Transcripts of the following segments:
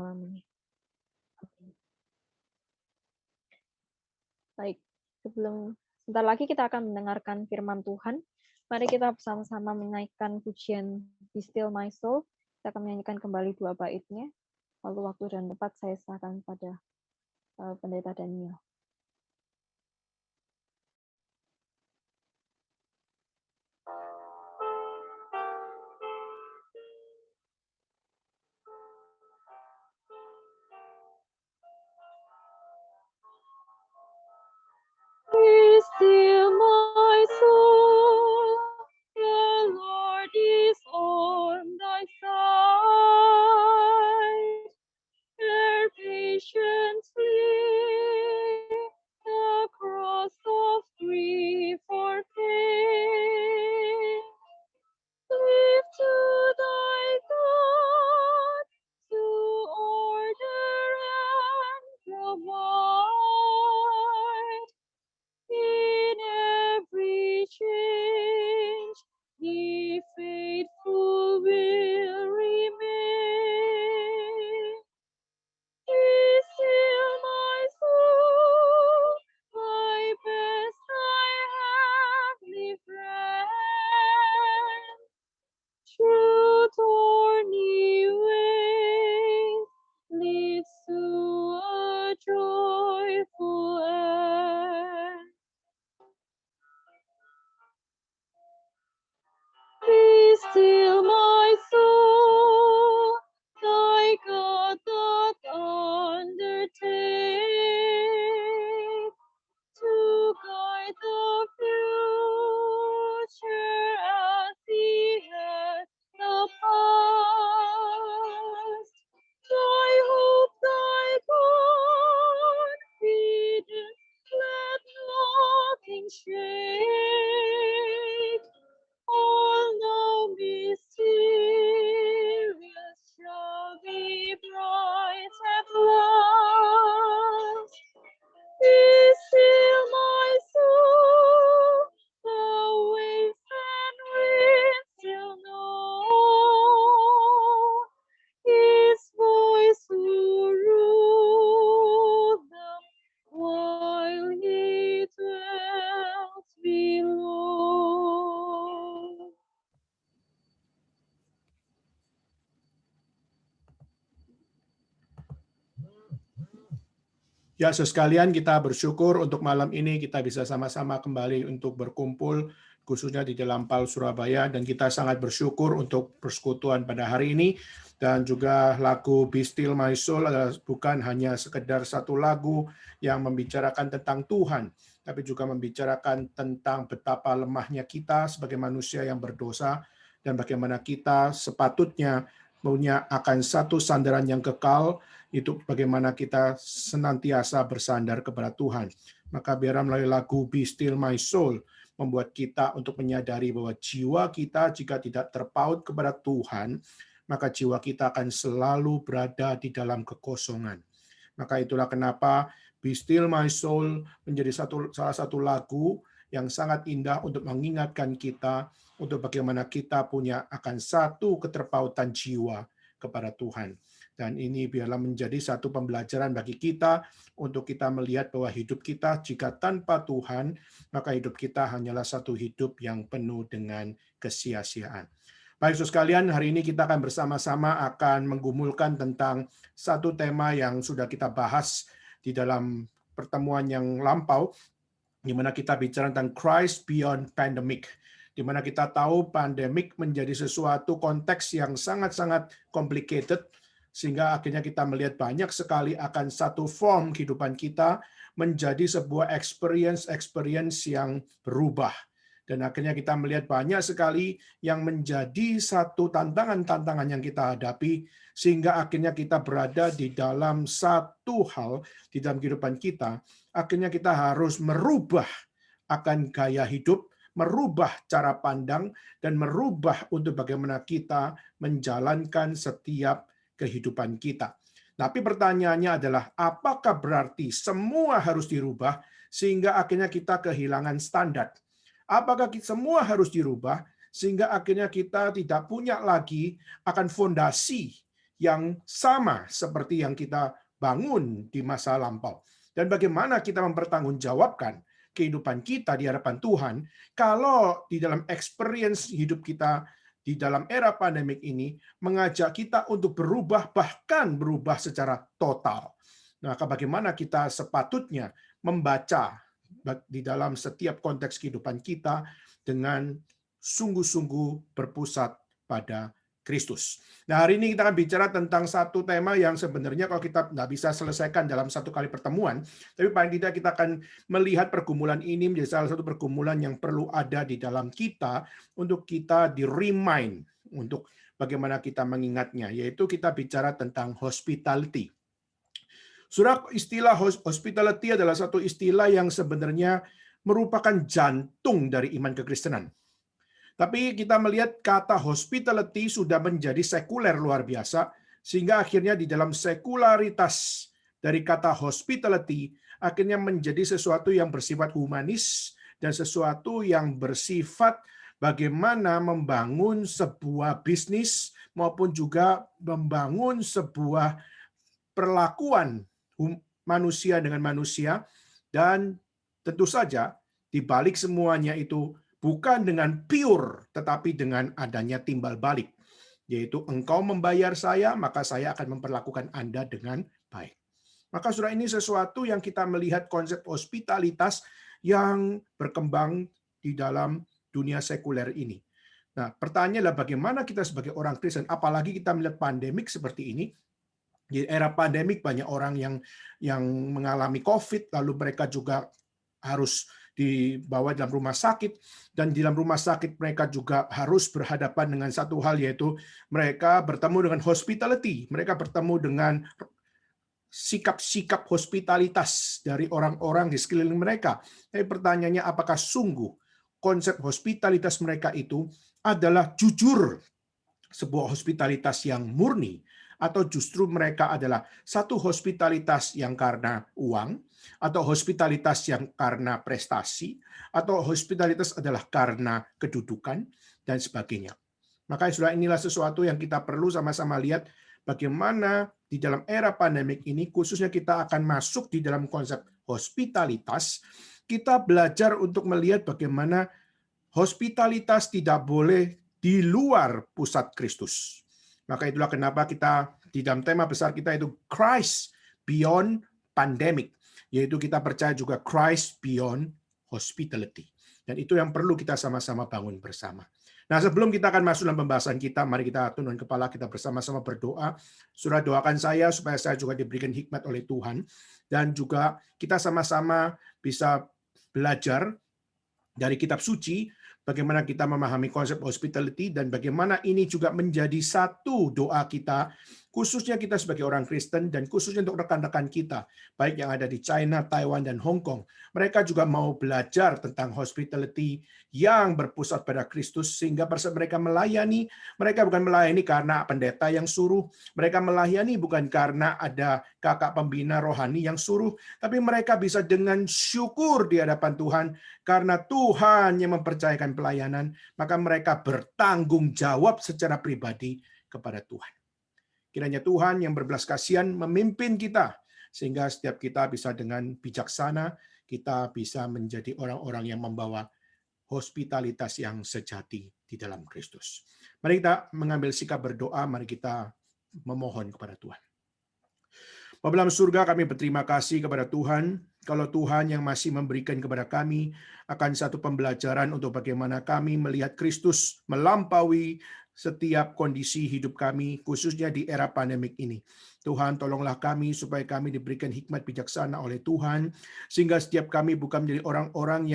Amin. Baik, sebentar lagi kita akan mendengarkan firman Tuhan. Mari kita bersama-sama menaikkan pujian Be Still My Soul. Kita akan menyanyikan kembali 2 baitnya. Lalu waktu dan tempat saya serahkan pada Pendeta Daniel. Be still my soul, the Lord is on thy side. Bear patiently the cross of grief or pain. Live to thy God to order and provide. In every change, He faithful will remain. Be still, my soul, my best, thy heavenly friend. Through thorny ways leads to a joyful end. Be still, my soul, thy God doth undertake to guide the future as he had the past. Thy hope, thy confidence, let nothing shake. All now mysterious shall be bright at last. Be still, my soul, the waves and winds still know His voice who ruled them while He dwelt below. Ya, sekalian kita bersyukur untuk malam ini kita bisa sama-sama kembali untuk berkumpul, khususnya di dalam PAL Surabaya, dan kita sangat bersyukur untuk persekutuan pada hari ini, dan juga lagu Be Still My Soul adalah bukan hanya sekedar satu lagu yang membicarakan tentang Tuhan, tapi juga membicarakan tentang betapa lemahnya kita sebagai manusia yang berdosa, dan bagaimana kita sepatutnya punya akan satu sandaran yang kekal, itu bagaimana kita senantiasa bersandar kepada Tuhan. Maka biarlah melalui lagu Be Still My Soul membuat kita untuk menyadari bahwa jiwa kita jika tidak terpaut kepada Tuhan, maka jiwa kita akan selalu berada di dalam kekosongan. Maka itulah kenapa Be Still My Soul menjadi salah satu lagu yang sangat indah untuk mengingatkan kita untuk bagaimana kita punya akan satu keterpautan jiwa kepada Tuhan. Dan ini biarlah menjadi satu pembelajaran bagi kita untuk kita melihat bahwa hidup kita jika tanpa Tuhan, maka hidup kita hanyalah satu hidup yang penuh dengan kesia-siaan. Baik, saudara sekalian, hari ini kita akan bersama-sama akan menggumulkan tentang satu tema yang sudah kita bahas di dalam pertemuan yang lampau, di mana kita bicara tentang Christ Beyond Pandemic, di mana kita tahu pandemik menjadi sesuatu konteks yang sangat-sangat complicated, sehingga akhirnya kita melihat banyak sekali akan satu form kehidupan kita menjadi sebuah experience yang berubah. Dan akhirnya kita melihat banyak sekali yang menjadi satu tantangan-tantangan yang kita hadapi, sehingga akhirnya kita berada di dalam satu hal di dalam kehidupan kita. Akhirnya kita harus merubah akan gaya hidup, merubah cara pandang, dan merubah untuk bagaimana kita menjalankan setiap kehidupan kita. Tapi pertanyaannya adalah, apakah berarti semua harus dirubah sehingga akhirnya kita kehilangan standar? Apakah semua harus dirubah sehingga akhirnya kita tidak punya lagi akan fondasi yang sama seperti yang kita bangun di masa lampau. Dan bagaimana kita mempertanggungjawabkan kehidupan kita di hadapan Tuhan kalau di dalam experience hidup kita di dalam era pandemik ini mengajak kita untuk berubah, bahkan berubah secara total. Nah, bagaimana kita sepatutnya membaca di dalam setiap konteks kehidupan kita dengan sungguh-sungguh berpusat pada Kristus. Nah, hari ini kita akan bicara tentang satu tema yang sebenarnya kalau kita nggak bisa selesaikan dalam satu kali pertemuan, tapi paling tidak kita akan melihat pergumulan ini menjadi salah satu pergumulan yang perlu ada di dalam kita untuk kita di-remind untuk bagaimana kita mengingatnya, yaitu kita bicara tentang hospitality. Saudara, istilah hospitality adalah satu istilah yang sebenarnya merupakan jantung dari iman kekristenan. Tapi kita melihat kata hospitality sudah menjadi sekuler luar biasa, sehingga akhirnya di dalam sekularitas dari kata hospitality akhirnya menjadi sesuatu yang bersifat humanis dan sesuatu yang bersifat bagaimana membangun sebuah bisnis maupun juga membangun sebuah perlakuan manusia dengan manusia, dan tentu saja di balik semuanya itu bukan dengan pure, tetapi dengan adanya timbal balik, yaitu engkau membayar saya, maka saya akan memperlakukan Anda dengan baik. Maka saudara, ini sesuatu yang kita melihat konsep hospitalitas yang berkembang di dalam dunia sekuler ini. Nah, pertanyaannya adalah bagaimana kita sebagai orang Kristen, apalagi kita melihat pandemik seperti ini. Di era pandemik banyak orang yang mengalami COVID, lalu mereka juga harus dibawa dalam rumah sakit, dan di dalam rumah sakit mereka juga harus berhadapan dengan satu hal, yaitu mereka bertemu dengan hospitality, mereka bertemu dengan sikap-sikap hospitalitas dari orang-orang di sekeliling mereka. Tapi pertanyaannya, apakah sungguh konsep hospitalitas mereka itu adalah jujur sebuah hospitalitas yang murni, atau justru mereka adalah satu hospitalitas yang karena uang, atau hospitalitas yang karena prestasi, atau hospitalitas adalah karena kedudukan, dan sebagainya. Maka inilah sesuatu yang kita perlu sama-sama lihat bagaimana di dalam era pandemik ini, khususnya kita akan masuk di dalam konsep hospitalitas, kita belajar untuk melihat bagaimana hospitalitas tidak boleh di luar pusat Kristus. Maka itulah kenapa kita di dalam tema besar kita itu Christ Beyond Pandemic, yaitu kita percaya juga Christ Beyond Hospitality. Dan itu yang perlu kita sama-sama bangun bersama. Nah, sebelum kita akan masuk dalam pembahasan kita, mari kita tundukkan kepala, kita bersama-sama berdoa. Saudara, doakan saya supaya saya juga diberikan hikmat oleh Tuhan, dan juga kita sama-sama bisa belajar dari kitab suci bagaimana kita memahami konsep hospitality, dan bagaimana ini juga menjadi satu doa kita, khususnya kita sebagai orang Kristen, dan khususnya untuk rekan-rekan kita, baik yang ada di China, Taiwan, dan Hong Kong. Mereka juga mau belajar tentang hospitality yang berpusat pada Kristus, sehingga pada saat mereka melayani, mereka bukan melayani karena pendeta yang suruh, mereka melayani bukan karena ada kakak pembina rohani yang suruh, tapi mereka bisa dengan syukur di hadapan Tuhan, karena Tuhan yang mempercayakan pelayanan, maka mereka bertanggung jawab secara pribadi kepada Tuhan. Kiranya Tuhan yang berbelas kasihan memimpin kita, sehingga setiap kita bisa dengan bijaksana, kita bisa menjadi orang-orang yang membawa hospitalitas yang sejati di dalam Kristus. Mari kita mengambil sikap berdoa, mari kita memohon kepada Tuhan. Bapa dalam surga, kami berterima kasih kepada Tuhan, kalau Tuhan yang masih memberikan kepada kami akan satu pembelajaran untuk bagaimana kami melihat Kristus melampaui setiap kondisi hidup kami, khususnya di era pandemik ini. Tuhan, tolonglah kami supaya kami diberikan hikmat bijaksana oleh Tuhan, sehingga setiap kami bukan menjadi orang-orang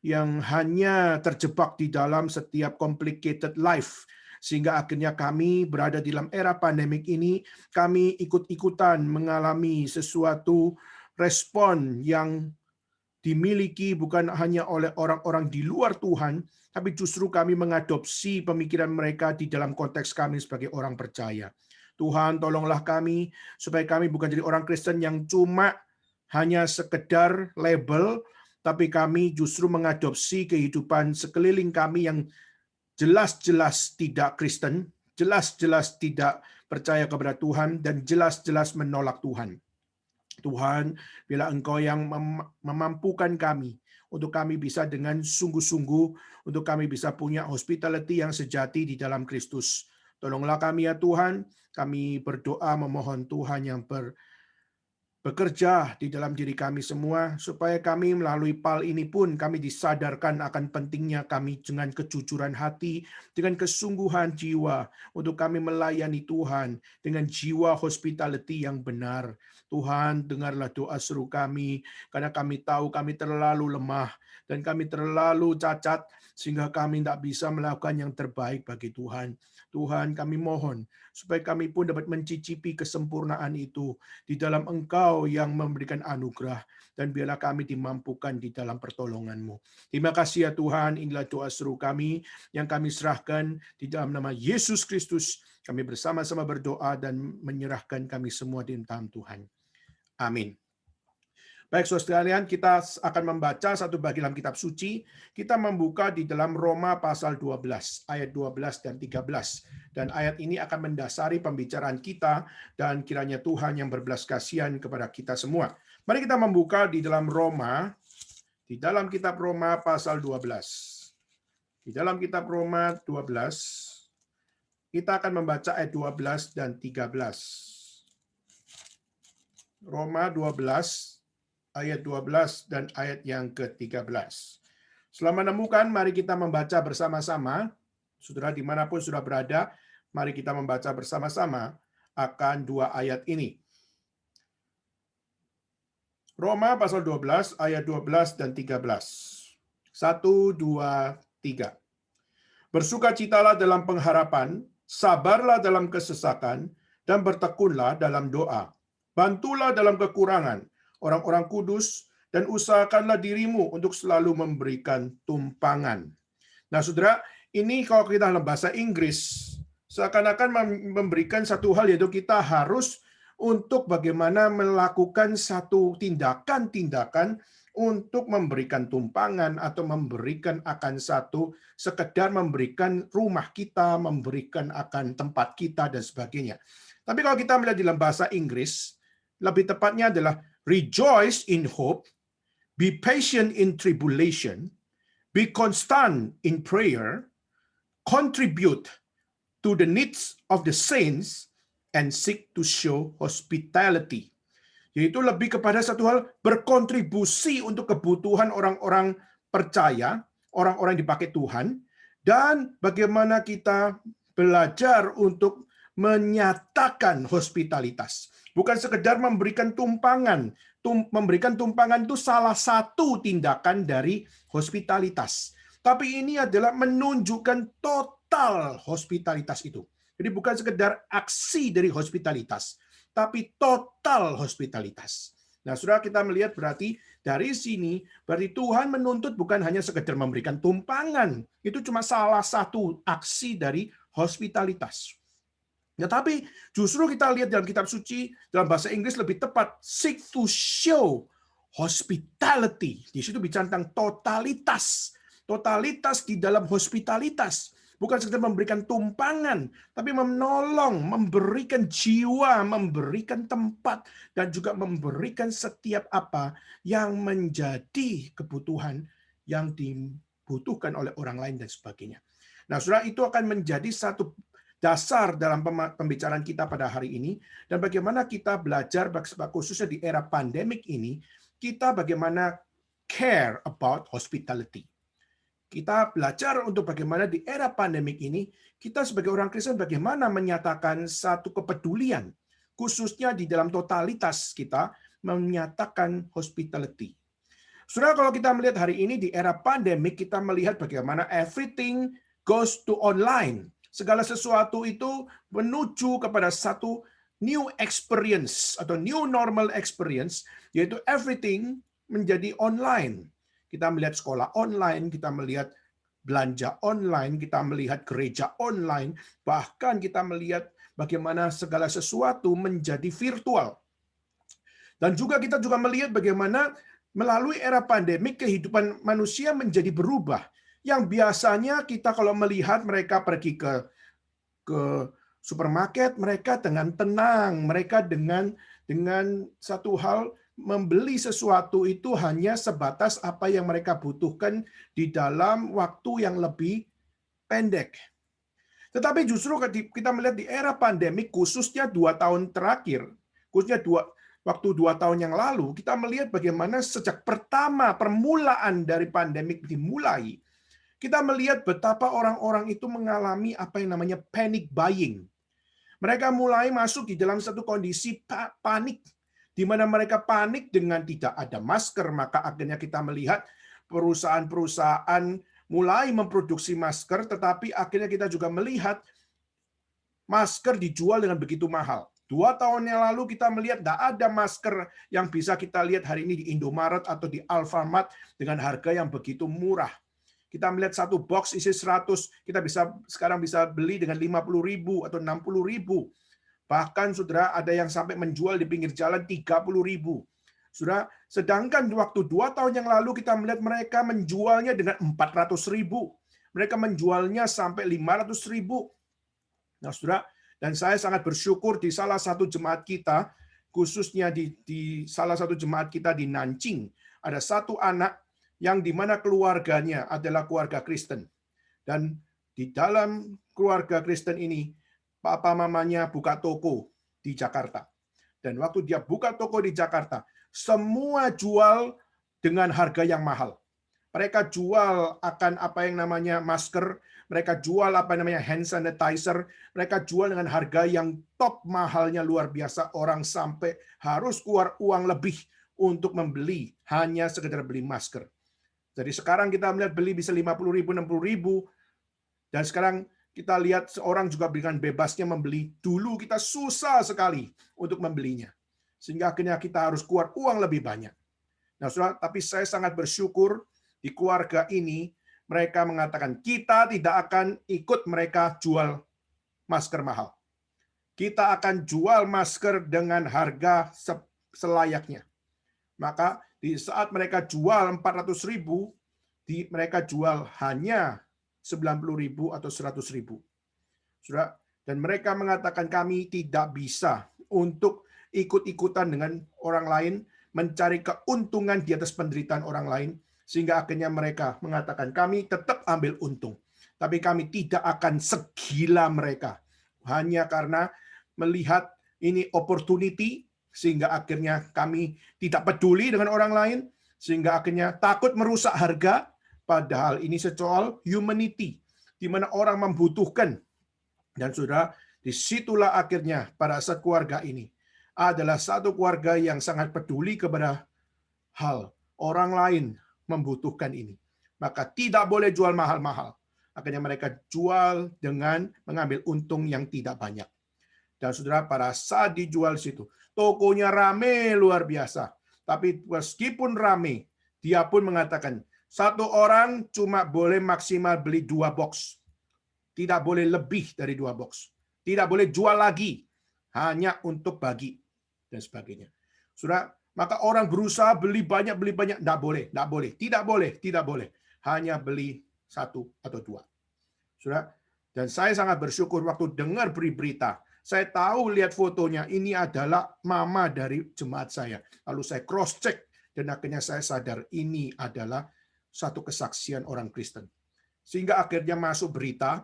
yang hanya terjebak di dalam setiap complicated life, sehingga akhirnya kami berada di dalam era pandemik ini, kami ikut-ikutan mengalami sesuatu respon yang dimiliki bukan hanya oleh orang-orang di luar Tuhan, tapi justru kami mengadopsi pemikiran mereka di dalam konteks kami sebagai orang percaya. Tuhan, tolonglah kami supaya kami bukan jadi orang Kristen yang cuma hanya sekedar label, tapi kami justru mengadopsi kehidupan sekeliling kami yang jelas-jelas tidak Kristen, jelas-jelas tidak percaya kepada Tuhan dan jelas-jelas menolak Tuhan. Tuhan, bila Engkau yang memampukan kami, untuk kami bisa dengan sungguh-sungguh, untuk kami bisa punya hospitality yang sejati di dalam Kristus. Tolonglah kami ya Tuhan, kami berdoa memohon Tuhan yang bekerja di dalam diri kami semua, supaya kami melalui PAL ini pun kami disadarkan akan pentingnya kami dengan kejujuran hati, dengan kesungguhan jiwa, untuk kami melayani Tuhan dengan jiwa hospitality yang benar. Tuhan, dengarlah doa seru kami, karena kami tahu kami terlalu lemah, dan kami terlalu cacat, sehingga kami tidak bisa melakukan yang terbaik bagi Tuhan. Tuhan, kami mohon, supaya kami pun dapat mencicipi kesempurnaan itu, di dalam Engkau yang memberikan anugerah, dan biarlah kami dimampukan di dalam pertolongan-Mu. Terima kasih ya Tuhan, inilah doa seru kami yang kami serahkan di dalam nama Yesus Kristus. Kami bersama-sama berdoa dan menyerahkan kami semua di dalam Tuhan. Amin. Baik, saudara sekalian, kita akan membaca satu bagian dalam kitab suci. Kita membuka di dalam Roma pasal 12, ayat 12 dan 13. Dan ayat ini akan mendasari pembicaraan kita, dan kiranya Tuhan yang berbelas kasihan kepada kita semua. Mari kita membuka di dalam Roma, di dalam kitab Roma pasal 12. Di dalam kitab Roma 12, kita akan membaca ayat 12 dan 13. Roma 12, ayat 12 dan ayat yang ke-13. Setelah menemukan, mari kita membaca bersama-sama. Saudara dimanapun sudah berada, mari kita membaca bersama-sama akan dua ayat ini. Roma pasal 12, ayat 12 dan 13. 1, 2, 3. Bersukacitalah dalam pengharapan, sabarlah dalam kesesakan, dan bertekunlah dalam doa. Bantulah dalam kekurangan orang-orang kudus, dan usahakanlah dirimu untuk selalu memberikan tumpangan. Nah, saudara, ini kalau kita dalam bahasa Inggris, seakan-akan memberikan satu hal, yaitu kita harus untuk bagaimana melakukan satu tindakan-tindakan untuk memberikan tumpangan atau memberikan akan satu, sekedar memberikan rumah kita, memberikan akan tempat kita, dan sebagainya. Tapi kalau kita melihat dalam bahasa Inggris, lebih tepatnya adalah rejoice in hope, be patient in tribulation, be constant in prayer, contribute to the needs of the saints, and seek to show hospitality. Yaitu lebih kepada satu hal, berkontribusi untuk kebutuhan orang-orang percaya, orang-orang yang dipakai Tuhan, dan bagaimana kita belajar untuk menyatakan hospitalitas. Bukan sekedar memberikan tumpangan. Memberikan tumpangan itu salah satu tindakan dari hospitalitas. Tapi ini adalah menunjukkan total hospitalitas itu. Jadi bukan sekedar aksi dari hospitalitas, tapi total hospitalitas. Nah, saudara, kita melihat berarti dari sini, berarti Tuhan menuntut bukan hanya sekedar memberikan tumpangan. Itu cuma salah satu aksi dari hospitalitas. Ya, tapi justru kita lihat dalam kitab suci, dalam bahasa Inggris lebih tepat, seek to show hospitality. Di situ bicara tentang totalitas. Totalitas di dalam hospitalitas. Bukan sekedar memberikan tumpangan, tapi menolong, memberikan jiwa, memberikan tempat, dan juga memberikan setiap apa yang menjadi kebutuhan yang dibutuhkan oleh orang lain dan sebagainya. Nah, saudara, itu akan menjadi satu dasar dalam pembicaraan kita pada hari ini, dan bagaimana kita belajar khususnya di era pandemik ini, kita bagaimana care about hospitality. Kita belajar untuk bagaimana di era pandemik ini, kita sebagai orang Kristen bagaimana menyatakan satu kepedulian, khususnya di dalam totalitas kita, menyatakan hospitality. Saudara, kalau kita melihat hari ini di era pandemik, kita melihat bagaimana everything goes to online. Segala sesuatu itu menuju kepada satu new experience atau new normal experience, yaitu everything menjadi online. Kita melihat sekolah online, kita melihat belanja online, kita melihat gereja online, bahkan kita melihat bagaimana segala sesuatu menjadi virtual. Dan juga kita juga melihat bagaimana melalui era pandemik kehidupan manusia menjadi berubah. Yang biasanya kita kalau melihat mereka pergi ke supermarket, mereka dengan tenang, mereka dengan satu hal membeli sesuatu itu hanya sebatas apa yang mereka butuhkan di dalam waktu yang lebih pendek. Tetapi justru kita melihat di era pandemi, khususnya 2 tahun terakhir, khususnya waktu 2 tahun yang lalu, kita melihat bagaimana sejak permulaan dari pandemik dimulai, kita melihat betapa orang-orang itu mengalami apa yang namanya panic buying. Mereka mulai masuk di dalam satu kondisi panik, di mana mereka panik dengan tidak ada masker, maka akhirnya kita melihat perusahaan-perusahaan mulai memproduksi masker, tetapi akhirnya kita juga melihat masker dijual dengan begitu mahal. 2 tahun yang lalu kita melihat tidak ada masker yang bisa kita lihat hari ini di Indomaret atau di Alfamart dengan harga yang begitu murah. Kita melihat satu box isi 100, kita sekarang bisa beli dengan 50.000 atau 60.000. Bahkan saudara ada yang sampai menjual di pinggir jalan 30.000. Saudara, sedangkan waktu 2 tahun yang lalu kita melihat mereka menjualnya dengan 400.000. Mereka menjualnya sampai 500.000. Nah, saudara, dan saya sangat bersyukur di salah satu jemaat kita, khususnya di salah satu jemaat kita di Nanjing, ada satu anak yang dimana keluarganya adalah keluarga Kristen. Dan di dalam keluarga Kristen ini, papa mamanya buka toko di Jakarta. Dan waktu dia buka toko di Jakarta, semua jual dengan harga yang mahal. Mereka jual akan apa yang namanya masker, mereka jual apa yang namanya hand sanitizer, mereka jual dengan harga yang top mahalnya luar biasa. Orang sampai harus keluar uang lebih untuk membeli, hanya sekedar beli masker. Jadi sekarang kita melihat beli bisa 50.000, 60.000, dan sekarang kita lihat seorang juga dengan bebasnya membeli. Dulu kita susah sekali untuk membelinya, sehingga akhirnya kita harus keluar uang lebih banyak. Nah, saudara, tapi saya sangat bersyukur di keluarga ini mereka mengatakan kita tidak akan ikut mereka jual masker mahal. Kita akan jual masker dengan harga selayaknya. Maka di saat mereka jual 400.000, mereka jual hanya 90.000 atau 100.000. Saudara, dan mereka mengatakan kami tidak bisa untuk ikut-ikutan dengan orang lain, mencari keuntungan di atas penderitaan orang lain, sehingga akhirnya mereka mengatakan kami tetap ambil untung. Tapi kami tidak akan segila mereka. Hanya karena melihat ini opportunity, sehingga akhirnya kami tidak peduli dengan orang lain, sehingga akhirnya takut merusak harga, padahal ini soal humanity, di mana orang membutuhkan. Dan saudara, disitulah akhirnya pada saat keluarga ini adalah satu keluarga yang sangat peduli kepada hal orang lain membutuhkan ini. Maka tidak boleh jual mahal-mahal. Akhirnya mereka jual dengan mengambil untung yang tidak banyak. Dan saudara, pada saat dijual situ, tokonya rame luar biasa. Tapi meskipun rame, dia pun mengatakan, satu orang cuma boleh maksimal beli 2 box. Tidak boleh lebih dari 2 box. Tidak boleh jual lagi. Hanya untuk bagi. Dan sebagainya. Saudara, maka orang berusaha beli banyak. Tidak boleh. Tidak boleh. Hanya beli 1 atau 2. Saudara, dan saya sangat bersyukur waktu dengar berita. Saya tahu lihat fotonya, ini adalah mama dari jemaat saya. Lalu saya cross-check, dan akhirnya saya sadar ini adalah satu kesaksian orang Kristen. Sehingga akhirnya masuk berita,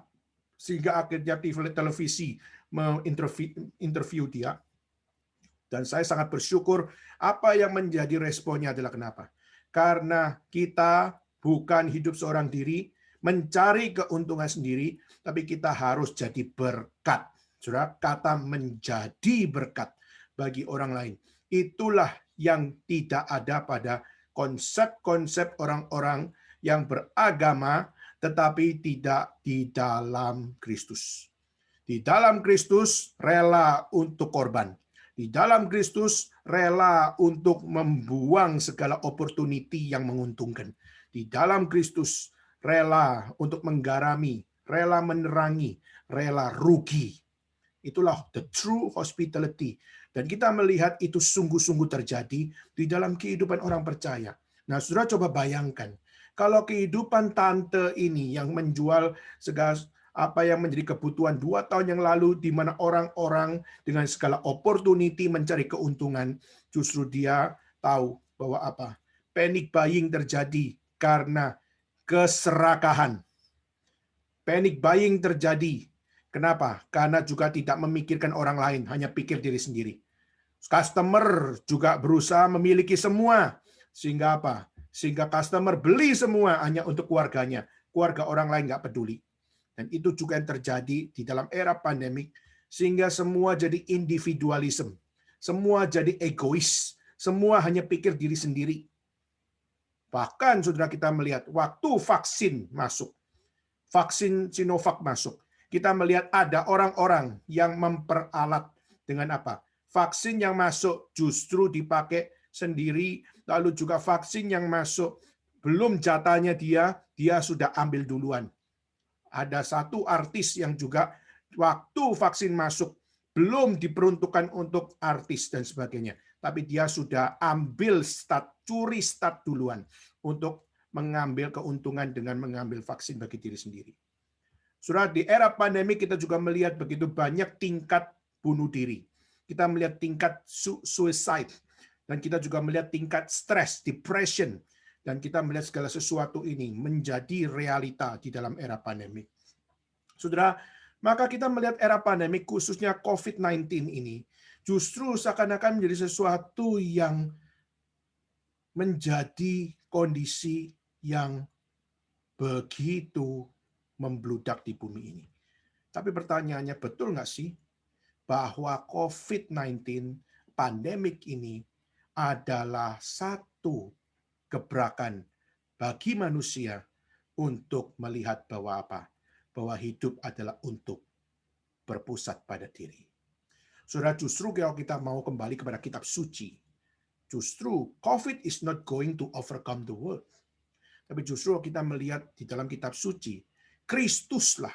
sehingga akhirnya televisi menginterview dia. Dan saya sangat bersyukur apa yang menjadi responnya adalah kenapa? Karena kita bukan hidup seorang diri, mencari keuntungan sendiri, tapi kita harus jadi berkat. Saudara, kata menjadi berkat bagi orang lain. Itulah yang tidak ada pada konsep-konsep orang-orang yang beragama, tetapi tidak di dalam Kristus. Di dalam Kristus rela untuk korban. Di dalam Kristus rela untuk membuang segala opportunity yang menguntungkan. Di dalam Kristus rela untuk menggarami, rela menerangi, rela rugi. Itulah the true hospitality. Dan kita melihat itu sungguh-sungguh terjadi di dalam kehidupan orang percaya. Nah, saudara coba bayangkan, kalau kehidupan tante ini yang menjual segala Apa yang menjadi kebutuhan 2 tahun yang lalu, di mana orang-orang dengan segala opportunity mencari keuntungan, justru dia tahu bahwa apa? Panic buying terjadi karena keserakahan. Panic buying terjadi. Kenapa? Karena juga tidak memikirkan orang lain, hanya pikir diri sendiri. Customer juga berusaha memiliki semua. Sehingga apa? Sehingga customer beli semua hanya untuk keluarganya. Keluarga orang lain nggak peduli. Dan itu juga yang terjadi di dalam era pandemik, sehingga semua jadi individualism. Semua jadi egois. Semua hanya pikir diri sendiri. Bahkan saudara kita melihat waktu vaksin masuk, vaksin Sinovac masuk, kita melihat ada orang-orang yang memperalat dengan apa? Vaksin yang masuk justru dipakai sendiri, lalu juga vaksin yang masuk belum jatahnya dia sudah ambil duluan. Ada satu artis yang juga waktu vaksin masuk belum diperuntukkan untuk artis dan sebagainya, tapi dia sudah ambil curi start duluan untuk mengambil keuntungan dengan mengambil vaksin bagi diri sendiri. Saudara, di era pandemi kita juga melihat begitu banyak tingkat bunuh diri. Kita melihat tingkat suicide, dan kita juga melihat tingkat stres, depression, dan kita melihat segala sesuatu ini menjadi realita di dalam era pandemi. Saudara, maka kita melihat era pandemi khususnya COVID-19 ini justru seakan-akan menjadi sesuatu yang menjadi kondisi yang begitu membludak di bumi ini. Tapi pertanyaannya, betul nggak sih bahwa COVID-19, pandemik ini adalah satu gebrakan bagi manusia untuk melihat bahwa apa? Bahwa hidup adalah untuk berpusat pada diri. Saudara, justru kalau kita mau kembali kepada kitab suci, justru COVID is not going to overcome the world. Tapi justru kita melihat di dalam kitab suci, Kristuslah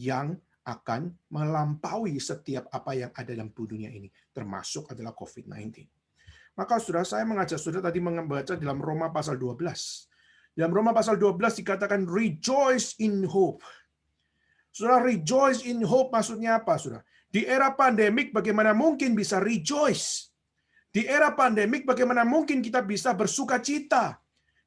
yang akan melampaui setiap apa yang ada dalam dunia ini, termasuk adalah COVID-19. Maka saudara, saya mengajak saudara tadi membaca dalam Roma pasal 12. Dalam Roma pasal 12 dikatakan rejoice in hope. Saudara, rejoice in hope maksudnya apa, saudara? Di era pandemik bagaimana mungkin bisa rejoice? Di era pandemik bagaimana mungkin kita bisa bersuka cita?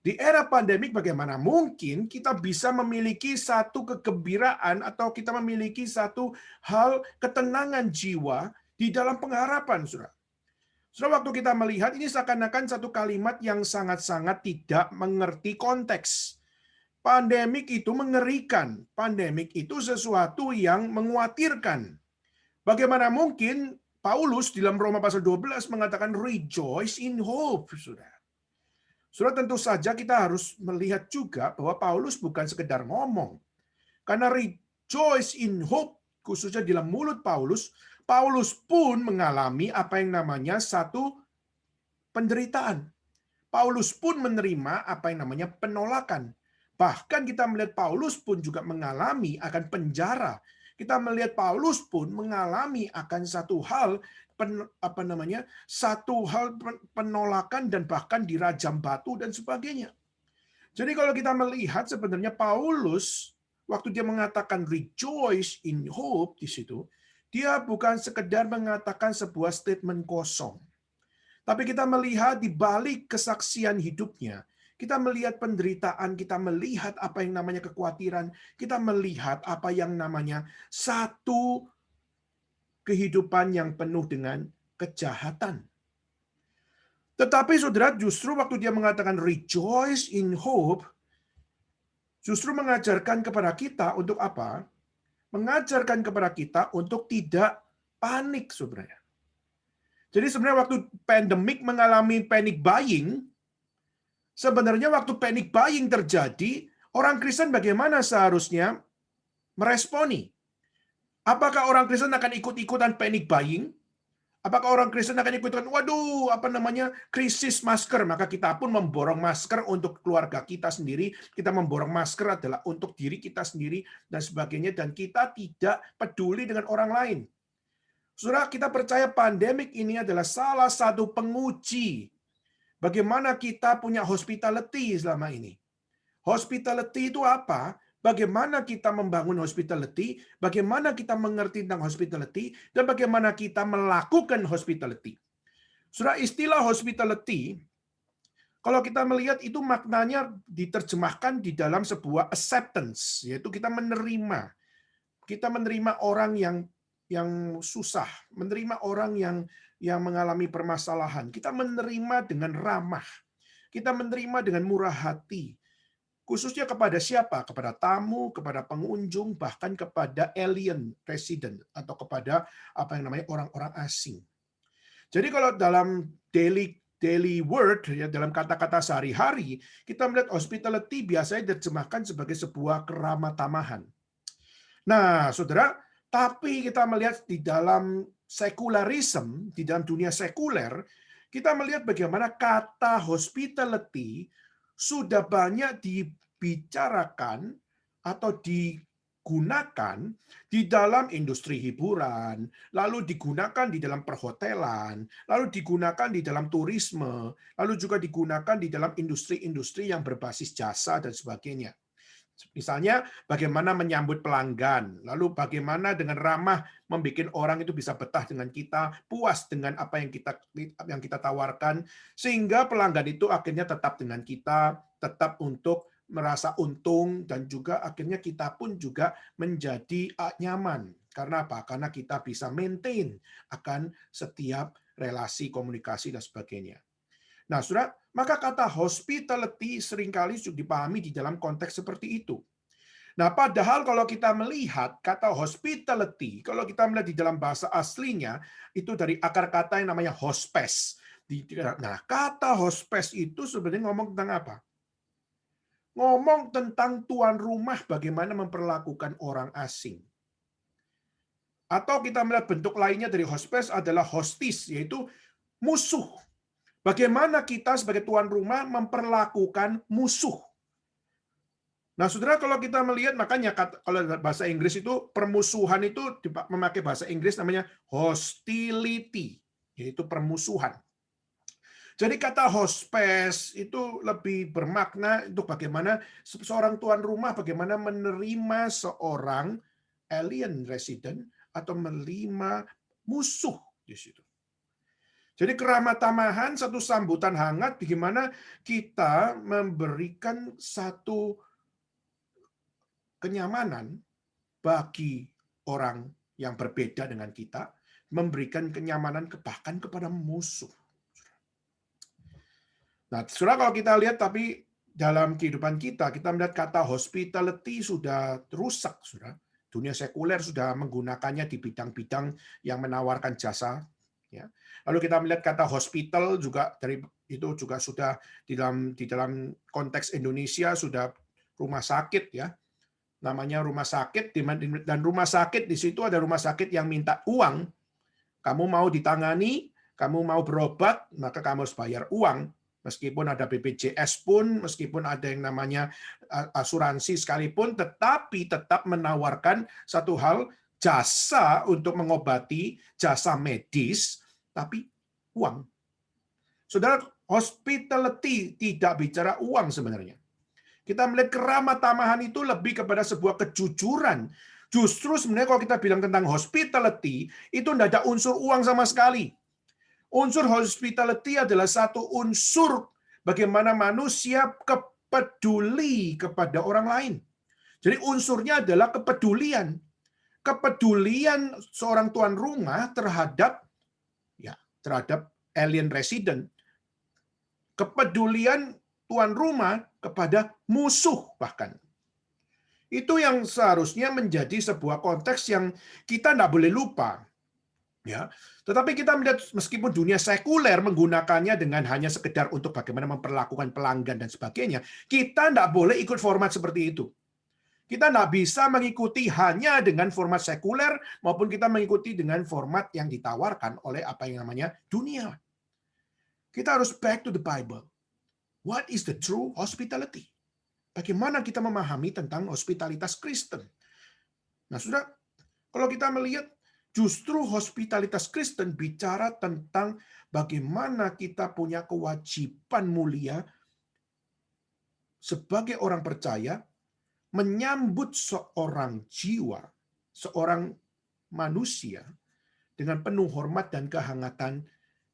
Di era pandemik bagaimana mungkin kita bisa memiliki satu kegembiraan atau kita memiliki satu hal ketenangan jiwa di dalam pengharapan, saudara? Saudara, waktu kita melihat ini seakan-akan satu kalimat yang sangat-sangat tidak mengerti konteks. Pandemik itu mengerikan. Pandemik itu sesuatu yang mengkhawatirkan. Bagaimana mungkin Paulus dalam Roma pasal 12 mengatakan rejoice in hope, saudara. Saudara, tentu saja kita harus melihat juga bahwa Paulus bukan sekedar ngomong. Karena rejoice in hope, khususnya dalam mulut Paulus, Paulus pun mengalami apa yang namanya satu penderitaan. Paulus pun menerima apa yang namanya penolakan. Bahkan kita melihat Paulus pun juga mengalami akan penjara. Kita melihat Paulus pun mengalami akan satu hal penolakan dan bahkan dirajam batu dan sebagainya. Jadi kalau kita melihat sebenarnya Paulus waktu dia mengatakan rejoice in hope di situ, dia bukan sekedar mengatakan sebuah statement kosong. Tapi kita melihat di balik kesaksian hidupnya, kita melihat penderitaan, kita melihat apa yang namanya kekhawatiran, kita melihat apa yang namanya satu kehidupan yang penuh dengan kejahatan. Tetapi saudara, justru waktu dia mengatakan rejoice in hope, justru mengajarkan kepada kita untuk apa? Mengajarkan kepada kita untuk tidak panik, saudara. Jadi sebenarnya waktu pandemik mengalami panic buying, sebenarnya waktu panic buying terjadi, orang Kristen bagaimana seharusnya meresponi? Apakah orang Kristen akan ikut-ikutan panic buying? Apakah orang Kristen akan ikut-ikutan, krisis masker, maka kita pun memborong masker untuk keluarga kita sendiri, kita memborong masker adalah untuk diri kita sendiri, dan sebagainya, dan kita tidak peduli dengan orang lain. Saudara, kita percaya pandemik ini adalah salah satu penguji bagaimana kita punya hospitality selama ini. Hospitality itu apa? bagaimana kita membangun hospitality, bagaimana kita mengerti tentang hospitality, dan bagaimana kita melakukan hospitality. Saudara, istilah hospitality, kalau kita melihat itu maknanya diterjemahkan di dalam sebuah acceptance, yaitu kita menerima. Kita menerima orang yang susah, menerima orang yang mengalami permasalahan. Kita menerima dengan ramah. Kita menerima dengan murah hati. Khususnya kepada siapa? Kepada tamu, kepada pengunjung, bahkan kepada alien resident atau kepada apa yang namanya orang-orang asing. Jadi kalau dalam daily word, ya, dalam kata-kata sehari-hari, kita melihat hospitality biasanya diterjemahkan sebagai sebuah keramah tamahan. Nah, saudara, tapi kita melihat di dalam sekularisme, di dalam dunia sekuler, kita melihat bagaimana kata hospitality sudah banyak dibicarakan atau digunakan di dalam industri hiburan, lalu digunakan di dalam perhotelan, lalu digunakan di dalam turisme, lalu juga digunakan di dalam industri-industri yang berbasis jasa dan sebagainya. Misalnya, bagaimana menyambut pelanggan, lalu bagaimana dengan ramah membuat orang itu bisa betah dengan kita, puas dengan apa yang kita tawarkan, sehingga pelanggan itu akhirnya tetap dengan kita, tetap untuk merasa untung, dan juga akhirnya kita pun juga menjadi nyaman. Karena apa? Karena kita bisa maintain akan setiap relasi, komunikasi, dan sebagainya. Nah, saudara, maka kata hospitality seringkali sudah dipahami di dalam konteks seperti itu. Nah, padahal kalau kita melihat kata hospitality, kalau kita melihat di dalam bahasa aslinya, itu dari akar kata yang namanya hospes. Nah, kata hospes itu sebenarnya ngomong tentang apa? Ngomong tentang tuan rumah bagaimana memperlakukan orang asing. Atau kita melihat bentuk lainnya dari hospes adalah hostis, yaitu musuh. Bagaimana kita sebagai tuan rumah memperlakukan musuh. Nah, saudara, kalau kita melihat, makanya kalau bahasa Inggris itu permusuhan itu memakai bahasa Inggris namanya hostility, yaitu permusuhan. Jadi kata hospes itu lebih bermakna untuk bagaimana seorang tuan rumah bagaimana menerima seorang alien resident atau menerima musuh di situ. Jadi keramah tamahan, satu sambutan hangat, bagaimana kita memberikan satu kenyamanan bagi orang yang berbeda dengan kita, memberikan kenyamanan bahkan kepada musuh. Nah, saudara, kalau kita lihat tapi dalam kehidupan kita melihat kata hospitality sudah rusak, saudara. Dunia sekuler sudah menggunakannya di bidang-bidang yang menawarkan jasa. Ya. Lalu kita melihat kata hospital juga dari itu juga sudah di dalam konteks Indonesia sudah rumah sakit, ya. Namanya rumah sakit, dan rumah sakit di situ ada rumah sakit yang minta uang. Kamu mau ditangani, kamu mau berobat, maka kamu harus bayar uang. Meskipun ada BPJS pun, meskipun ada yang namanya asuransi sekalipun, tetapi tetap menawarkan satu hal, jasa untuk mengobati, jasa medis, tapi uang. Saudara, hospitality tidak bicara uang sebenarnya. Kita melihat keramah tamahan itu lebih kepada sebuah kejujuran. Justru sebenarnya kalau kita bilang tentang hospitality, itu tidak ada unsur uang sama sekali. Unsur hospitality adalah satu unsur bagaimana manusia peduli kepada orang lain. Jadi unsurnya adalah kepedulian. Kepedulian seorang tuan rumah terhadap alien resident. Kepedulian tuan rumah kepada musuh bahkan. Itu yang seharusnya menjadi sebuah konteks yang kita tidak boleh lupa. Ya, tetapi kita melihat meskipun dunia sekuler menggunakannya dengan hanya sekedar untuk bagaimana memperlakukan pelanggan dan sebagainya, kita tidak boleh ikut format seperti itu. Kita tidak bisa mengikuti hanya dengan format sekuler maupun kita mengikuti dengan format yang ditawarkan oleh apa yang namanya dunia. Kita harus back to the Bible. What is the true hospitality? Bagaimana kita memahami tentang hospitalitas Kristen? Nah, saudara, kalau kita melihat justru hospitalitas Kristen bicara tentang bagaimana kita punya kewajiban mulia sebagai orang percaya menyambut seorang jiwa, seorang manusia dengan penuh hormat dan kehangatan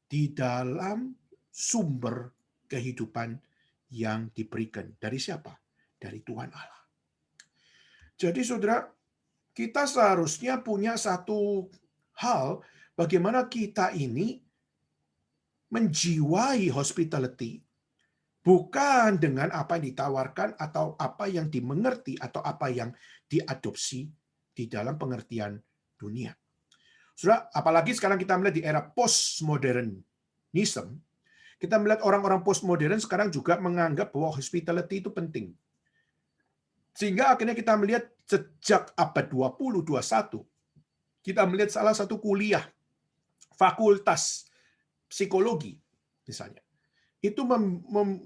di dalam sumber kehidupan yang diberikan. Dari siapa? Dari Tuhan Allah. Jadi saudara, kita seharusnya punya satu hal bagaimana kita ini menjiwai hospitality bukan dengan apa yang ditawarkan atau apa yang dimengerti atau apa yang diadopsi di dalam pengertian dunia. Saudara, apalagi sekarang kita melihat di era postmodernism, kita melihat orang-orang postmodern sekarang juga menganggap bahwa hospitality itu penting. Sehingga akhirnya kita melihat sejak abad 20, 21, kita melihat salah satu kuliah fakultas psikologi misalnya itu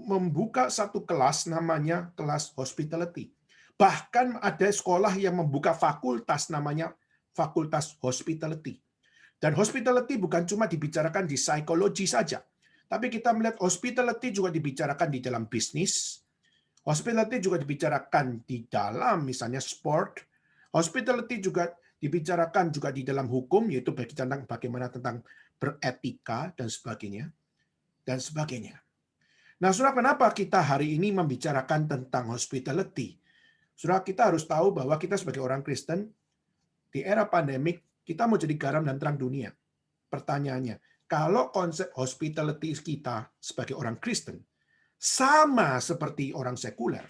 membuka satu kelas namanya kelas hospitality. Bahkan ada sekolah yang membuka fakultas namanya fakultas hospitality. Dan hospitality bukan cuma dibicarakan di psikologi saja, tapi kita melihat hospitality juga dibicarakan di dalam bisnis, hospitality juga dibicarakan di dalam misalnya sport, hospitality juga dibicarakan juga di dalam hukum, yaitu tentang bagaimana tentang beretika dan sebagainya, dan sebagainya. Nah, saudara, kenapa kita hari ini membicarakan tentang hospitality? Saudara, kita harus tahu bahwa kita sebagai orang Kristen, di era pandemik, kita mau jadi garam dan terang dunia. Pertanyaannya, kalau konsep hospitality kita sebagai orang Kristen sama seperti orang sekuler,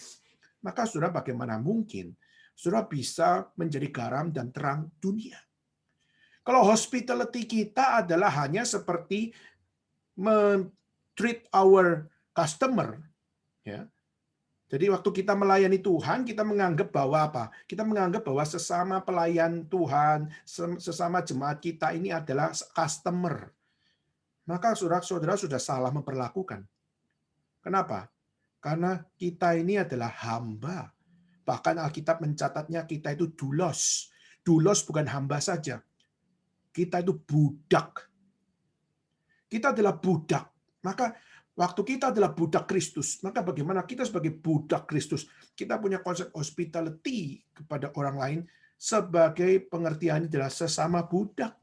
maka saudara bagaimana mungkin saudara bisa menjadi garam dan terang dunia? Kalau hospitality kita adalah hanya seperti treat our customer, ya. Jadi waktu kita melayani Tuhan, kita menganggap bahwa apa? Kita menganggap bahwa sesama pelayan Tuhan, sesama jemaat kita ini adalah customer. Maka saudara-saudara sudah salah memperlakukan. Kenapa? Karena kita ini adalah hamba. Bahkan Alkitab mencatatnya kita itu doulos. Doulos bukan hamba saja. Kita itu budak. Kita adalah budak. Maka waktu kita adalah budak Kristus, maka bagaimana kita sebagai budak Kristus, kita punya konsep hospitality kepada orang lain sebagai pengertian adalah sesama budak.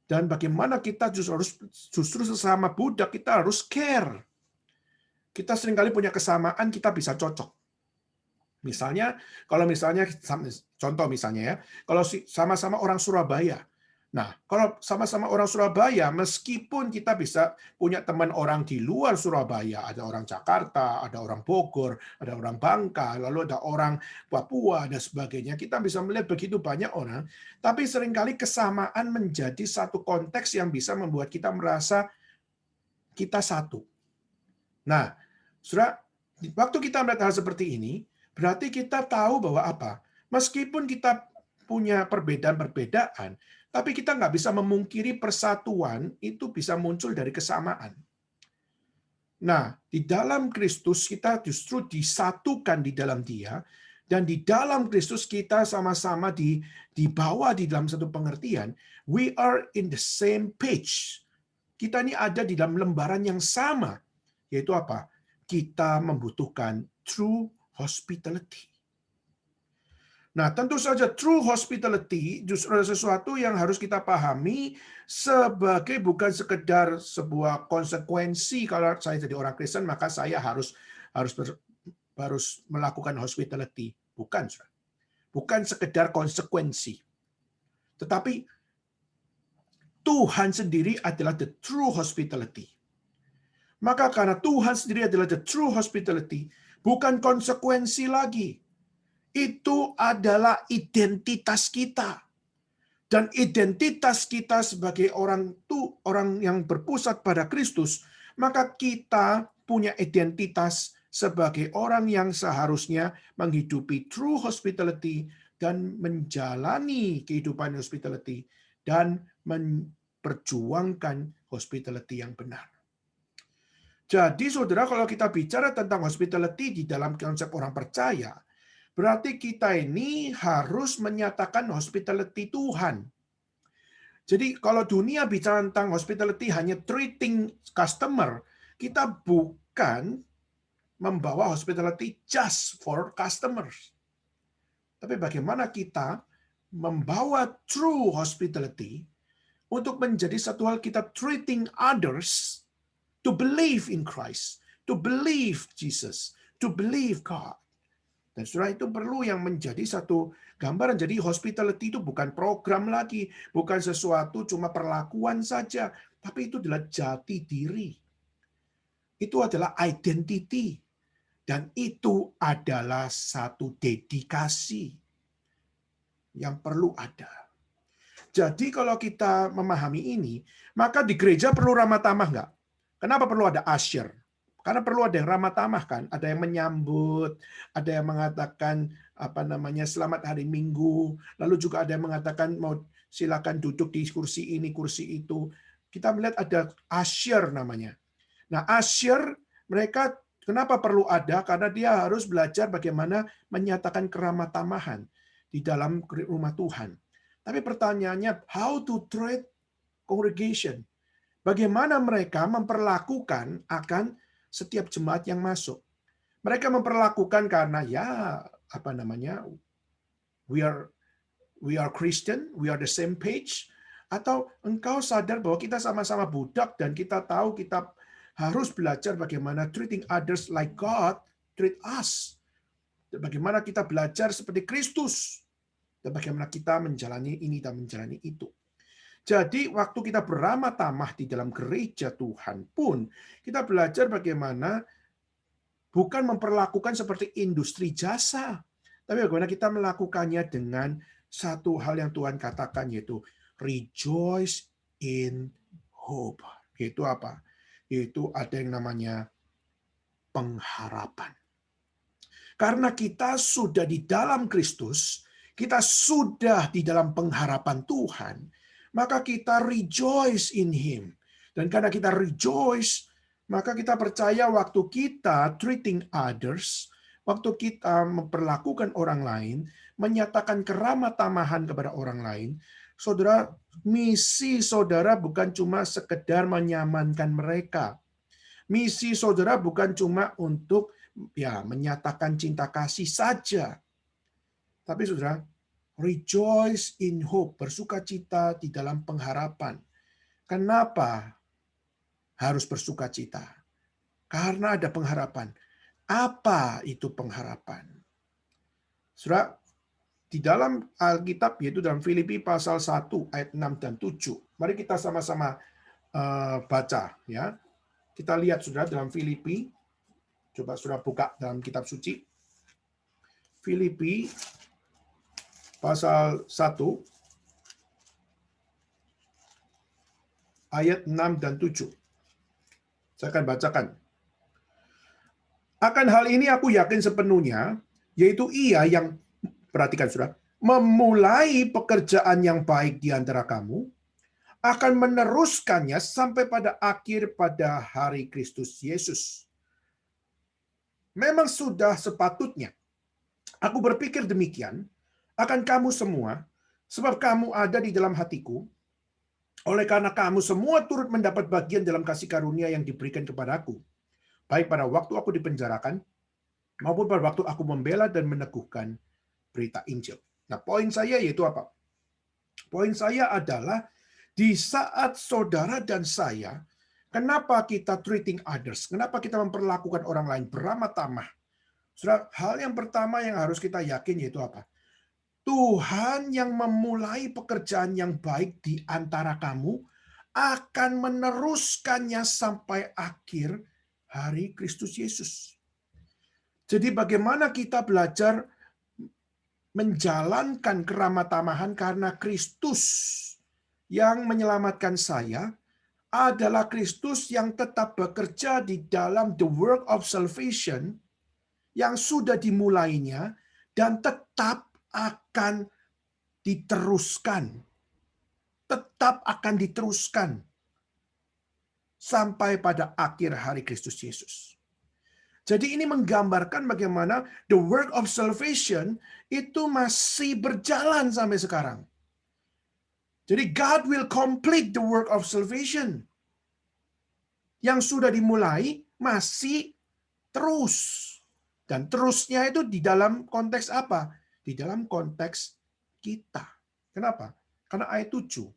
Dan bagaimana kita justru sesama budak, kita harus care. Kita seringkali punya kesamaan, kita bisa cocok. Misalnya, kalau misalnya, contoh misalnya ya, kalau sama-sama orang Surabaya, nah, kalau sama-sama orang Surabaya, meskipun kita bisa punya teman orang di luar Surabaya, ada orang Jakarta, ada orang Bogor, ada orang Bangka, lalu ada orang Papua, dan sebagainya, kita bisa melihat begitu banyak orang, tapi seringkali kesamaan menjadi satu konteks yang bisa membuat kita merasa kita satu. Nah, saudara, waktu kita melihat hal seperti ini, berarti kita tahu bahwa apa? Meskipun kita punya perbedaan-perbedaan, tapi kita nggak bisa memungkiri persatuan itu bisa muncul dari kesamaan. Nah, di dalam Kristus kita justru disatukan di dalam Dia, dan di dalam Kristus kita sama-sama dibawa di dalam satu pengertian. We are in the same page. Kita ini ada di dalam lembaran yang sama, yaitu apa? Kita membutuhkan true hospitality. Nah, tentu saja true hospitality justru adalah sesuatu yang harus kita pahami sebagai bukan sekedar sebuah konsekuensi kalau saya jadi orang Kristen maka saya harus melakukan hospitality. Bukan, saudara. Bukan sekedar konsekuensi. Tetapi Tuhan sendiri adalah the true hospitality. Maka karena Tuhan sendiri adalah the true hospitality, bukan konsekuensi lagi. Itu adalah identitas kita. Dan identitas kita sebagai orang yang berpusat pada Kristus, maka kita punya identitas sebagai orang yang seharusnya menghidupi true hospitality dan menjalani kehidupan hospitality dan memperjuangkan hospitality yang benar. Jadi saudara, kalau kita bicara tentang hospitality di dalam konsep orang percaya, berarti kita ini harus menyatakan hospitality Tuhan. Jadi kalau dunia bicara tentang hospitality hanya treating customer, kita bukan membawa hospitality just for customers. Tapi bagaimana kita membawa true hospitality untuk menjadi satu hal kita treating others to believe in Christ, to believe Jesus, to believe God. Dan saudara, itu perlu yang menjadi satu gambaran. Jadi hospitality itu bukan program lagi, bukan sesuatu cuma perlakuan saja, tapi itu adalah jati diri. Itu adalah identity. Dan itu adalah satu dedikasi yang perlu ada. Jadi kalau kita memahami ini, maka di gereja perlu ramah tamah nggak? Kenapa perlu ada usher? Karena perlu ada yang ramah tamah kan, ada yang menyambut, ada yang mengatakan selamat hari Minggu, lalu juga ada yang mengatakan mau silakan duduk di kursi ini, kursi itu. Kita melihat ada usher namanya. Nah, usher mereka kenapa perlu ada? Karena dia harus belajar bagaimana menyatakan keramah tamahan di dalam rumah Tuhan. Tapi pertanyaannya, how to treat congregation? Bagaimana mereka memperlakukan akan setiap jemaat yang masuk? Mereka memperlakukan karena we are Christian, we are the same page, atau engkau sadar bahwa kita sama-sama budak dan kita tahu kita harus belajar bagaimana treating others like God treat us. Dan bagaimana kita belajar seperti Kristus. Dan bagaimana kita menjalani ini dan menjalani itu. Jadi waktu kita beramah tamah di dalam gereja Tuhan pun, kita belajar bagaimana bukan memperlakukan seperti industri jasa, tapi bagaimana kita melakukannya dengan satu hal yang Tuhan katakan, yaitu rejoice in hope. Yaitu apa? Yaitu ada yang namanya pengharapan. Karena kita sudah di dalam Kristus, kita sudah di dalam pengharapan Tuhan, maka kita rejoice in Him. Dan karena kita rejoice, maka kita percaya waktu kita treating others, waktu kita memperlakukan orang lain, menyatakan keramah tamahan kepada orang lain, saudara, misi saudara bukan cuma sekedar menyamankan mereka. Misi saudara bukan cuma untuk menyatakan cinta kasih saja. Tapi saudara, rejoice in hope, bersukacita di dalam pengharapan. Kenapa harus bersukacita? Karena ada pengharapan. Apa itu pengharapan? Saudara, di dalam Alkitab, yaitu dalam Filipi pasal 1 ayat 6 dan 7. Mari kita sama-sama baca ya. Kita lihat saudara dalam Filipi. Coba saudara buka dalam kitab suci. Filipi pasal 1 ayat 6 dan 7. Saya akan bacakan. Akan hal ini aku yakin sepenuhnya, yaitu Ia yang, perhatikan saudara, memulai pekerjaan yang baik di antara kamu, akan meneruskannya sampai pada akhir pada hari Kristus Yesus. Memang sudah sepatutnya aku berpikir demikian akan kamu semua, sebab kamu ada di dalam hatiku, oleh karena kamu semua turut mendapat bagian dalam kasih karunia yang diberikan kepadaku, baik pada waktu aku dipenjarakan, maupun pada waktu aku membela dan meneguhkan berita Injil. Nah, poin saya yaitu apa? Poin saya adalah di saat saudara dan saya, kenapa kita treating others? Kenapa kita memperlakukan orang lain beramah tamah? Saudara, hal yang pertama yang harus kita yakin yaitu apa? Tuhan yang memulai pekerjaan yang baik di antara kamu akan meneruskannya sampai akhir hari Kristus Yesus. Jadi bagaimana kita belajar menjalankan keramah tamahan karena Kristus yang menyelamatkan saya adalah Kristus yang tetap bekerja di dalam the work of salvation yang sudah dimulainya dan tetap akan diteruskan. Tetap akan diteruskan sampai pada akhir hari Kristus Yesus. Jadi ini menggambarkan bagaimana the work of salvation itu masih berjalan sampai sekarang. Jadi God will complete the work of salvation. Yang sudah dimulai masih terus. Dan terusnya itu di dalam konteks apa? Di dalam konteks kita. Kenapa? Karena ayat 7.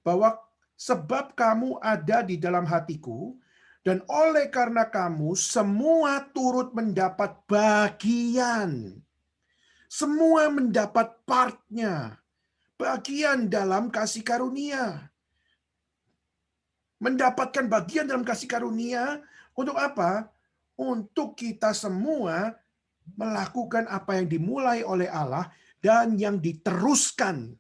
Bahwa sebab kamu ada di dalam hatiku, dan oleh karena kamu semua turut mendapat bagian. Semua mendapat partnya. Bagian dalam kasih karunia. Mendapatkan bagian dalam kasih karunia untuk apa? Untuk kita semua melakukan apa yang dimulai oleh Allah dan yang diteruskan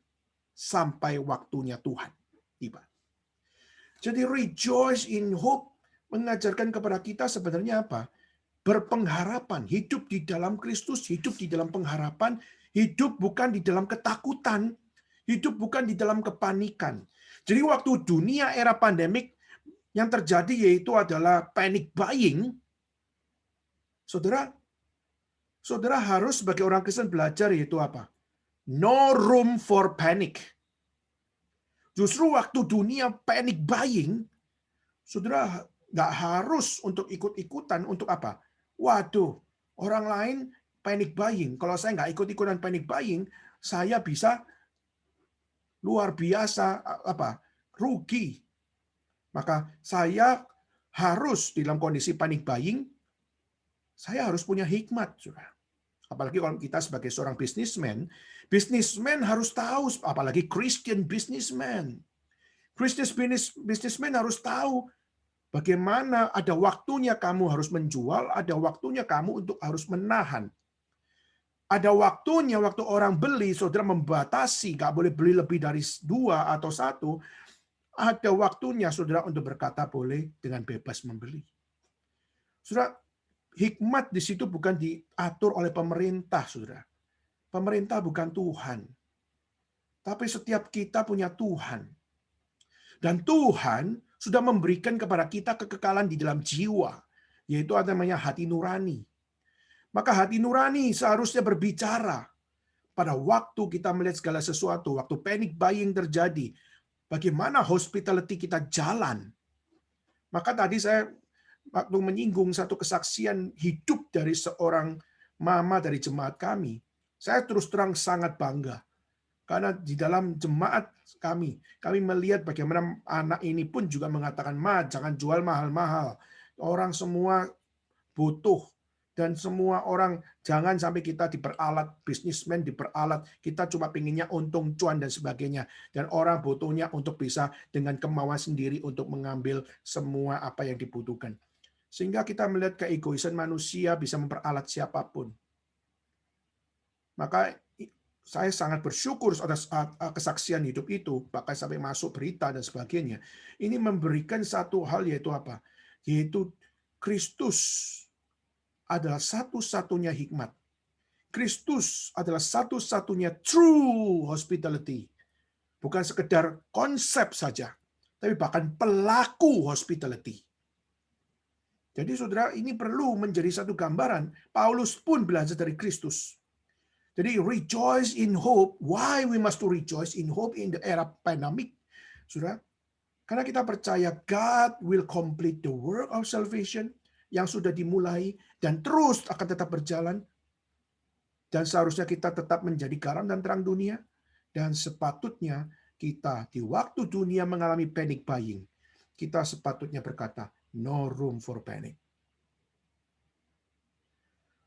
sampai waktunya Tuhan tiba. Jadi rejoice in hope mengajarkan kepada kita sebenarnya apa? Berpengharapan, hidup di dalam Kristus, hidup di dalam pengharapan, hidup bukan di dalam ketakutan, hidup bukan di dalam kepanikan. Jadi waktu dunia era pandemik yang terjadi yaitu adalah panic buying, saudara harus sebagai orang Kristen belajar yaitu apa? No room for panic. Justru waktu dunia panic buying, saudara nggak harus untuk ikut-ikutan untuk apa? Waduh, orang lain panic buying. Kalau saya nggak ikut-ikutan panic buying, saya bisa luar biasa rugi. Maka saya harus dalam kondisi panic buying, saya harus punya hikmat, saudara. Apalagi kalau kita sebagai seorang businessman harus tahu, apalagi Christian businessman. Christian businessman harus tahu bagaimana ada waktunya kamu harus menjual, ada waktunya kamu untuk harus menahan. Ada waktunya waktu orang beli, saudara membatasi, nggak boleh beli lebih dari 2 atau 1. Ada waktunya saudara untuk berkata boleh dengan bebas membeli. Saudara, hikmat di situ bukan diatur oleh pemerintah, saudara. Pemerintah bukan Tuhan. Tapi setiap kita punya Tuhan. Dan Tuhan sudah memberikan kepada kita kekekalan di dalam jiwa, yaitu namanya hati nurani. Maka hati nurani seharusnya berbicara pada waktu kita melihat segala sesuatu, waktu panic buying terjadi, bagaimana hospitality kita jalan. Maka tadi saya waktu menyinggung satu kesaksian hidup dari seorang mama dari jemaat kami, saya terus terang sangat bangga. Karena di dalam jemaat kami melihat bagaimana anak ini pun juga mengatakan, "Ma, jangan jual mahal-mahal. Orang semua butuh. Dan semua orang, jangan sampai kita diperalat, bisnismen diperalat. Kita cuma pinginnya untung, cuan, dan sebagainya. Dan orang butuhnya untuk bisa dengan kemauan sendiri untuk mengambil semua apa yang dibutuhkan." Sehingga kita melihat keegoisan manusia bisa memperalat siapapun. Maka saya sangat bersyukur atas kesaksian hidup itu, bahkan sampai masuk berita dan sebagainya. Ini memberikan satu hal yaitu apa? Yaitu Kristus adalah satu-satunya hikmat. Kristus adalah satu-satunya true hospitality. Bukan sekedar konsep saja, tapi bahkan pelaku hospitality. Jadi saudara, ini perlu menjadi satu gambaran. Paulus pun belajar dari Kristus. Jadi rejoice in hope. Why we must to rejoice in hope in the era pandemic? Saudara, karena kita percaya God will complete the work of salvation yang sudah dimulai dan terus akan tetap berjalan. Dan seharusnya kita tetap menjadi garam dan terang dunia. Dan sepatutnya kita di waktu dunia mengalami panic buying, kita sepatutnya berkata, no room for panic.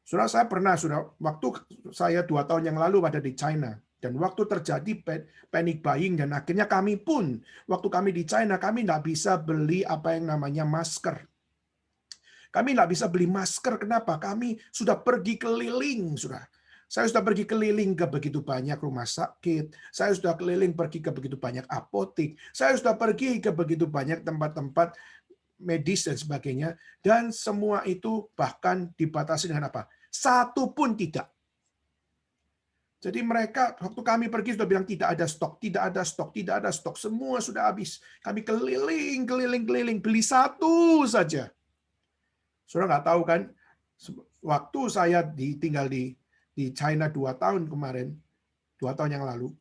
Saya pernah, waktu saya 2 tahun yang lalu ada di China, dan waktu terjadi panic buying, dan akhirnya kami pun, waktu kami di China, kami nggak bisa beli apa yang namanya masker. Kami nggak bisa beli masker, kenapa? Kami sudah pergi keliling, Saya sudah pergi keliling ke begitu banyak rumah sakit, saya sudah keliling pergi ke begitu banyak apotek, saya sudah pergi ke begitu banyak tempat-tempat medis dan sebagainya, dan semua itu bahkan dibatasi dengan apa? Satu pun tidak. Jadi mereka, waktu kami pergi sudah bilang tidak ada stok, tidak ada stok, tidak ada stok, semua sudah habis. Kami keliling, beli satu saja. Saudara nggak tahu kan, waktu saya tinggal di China 2 tahun kemarin, 2 tahun yang lalu,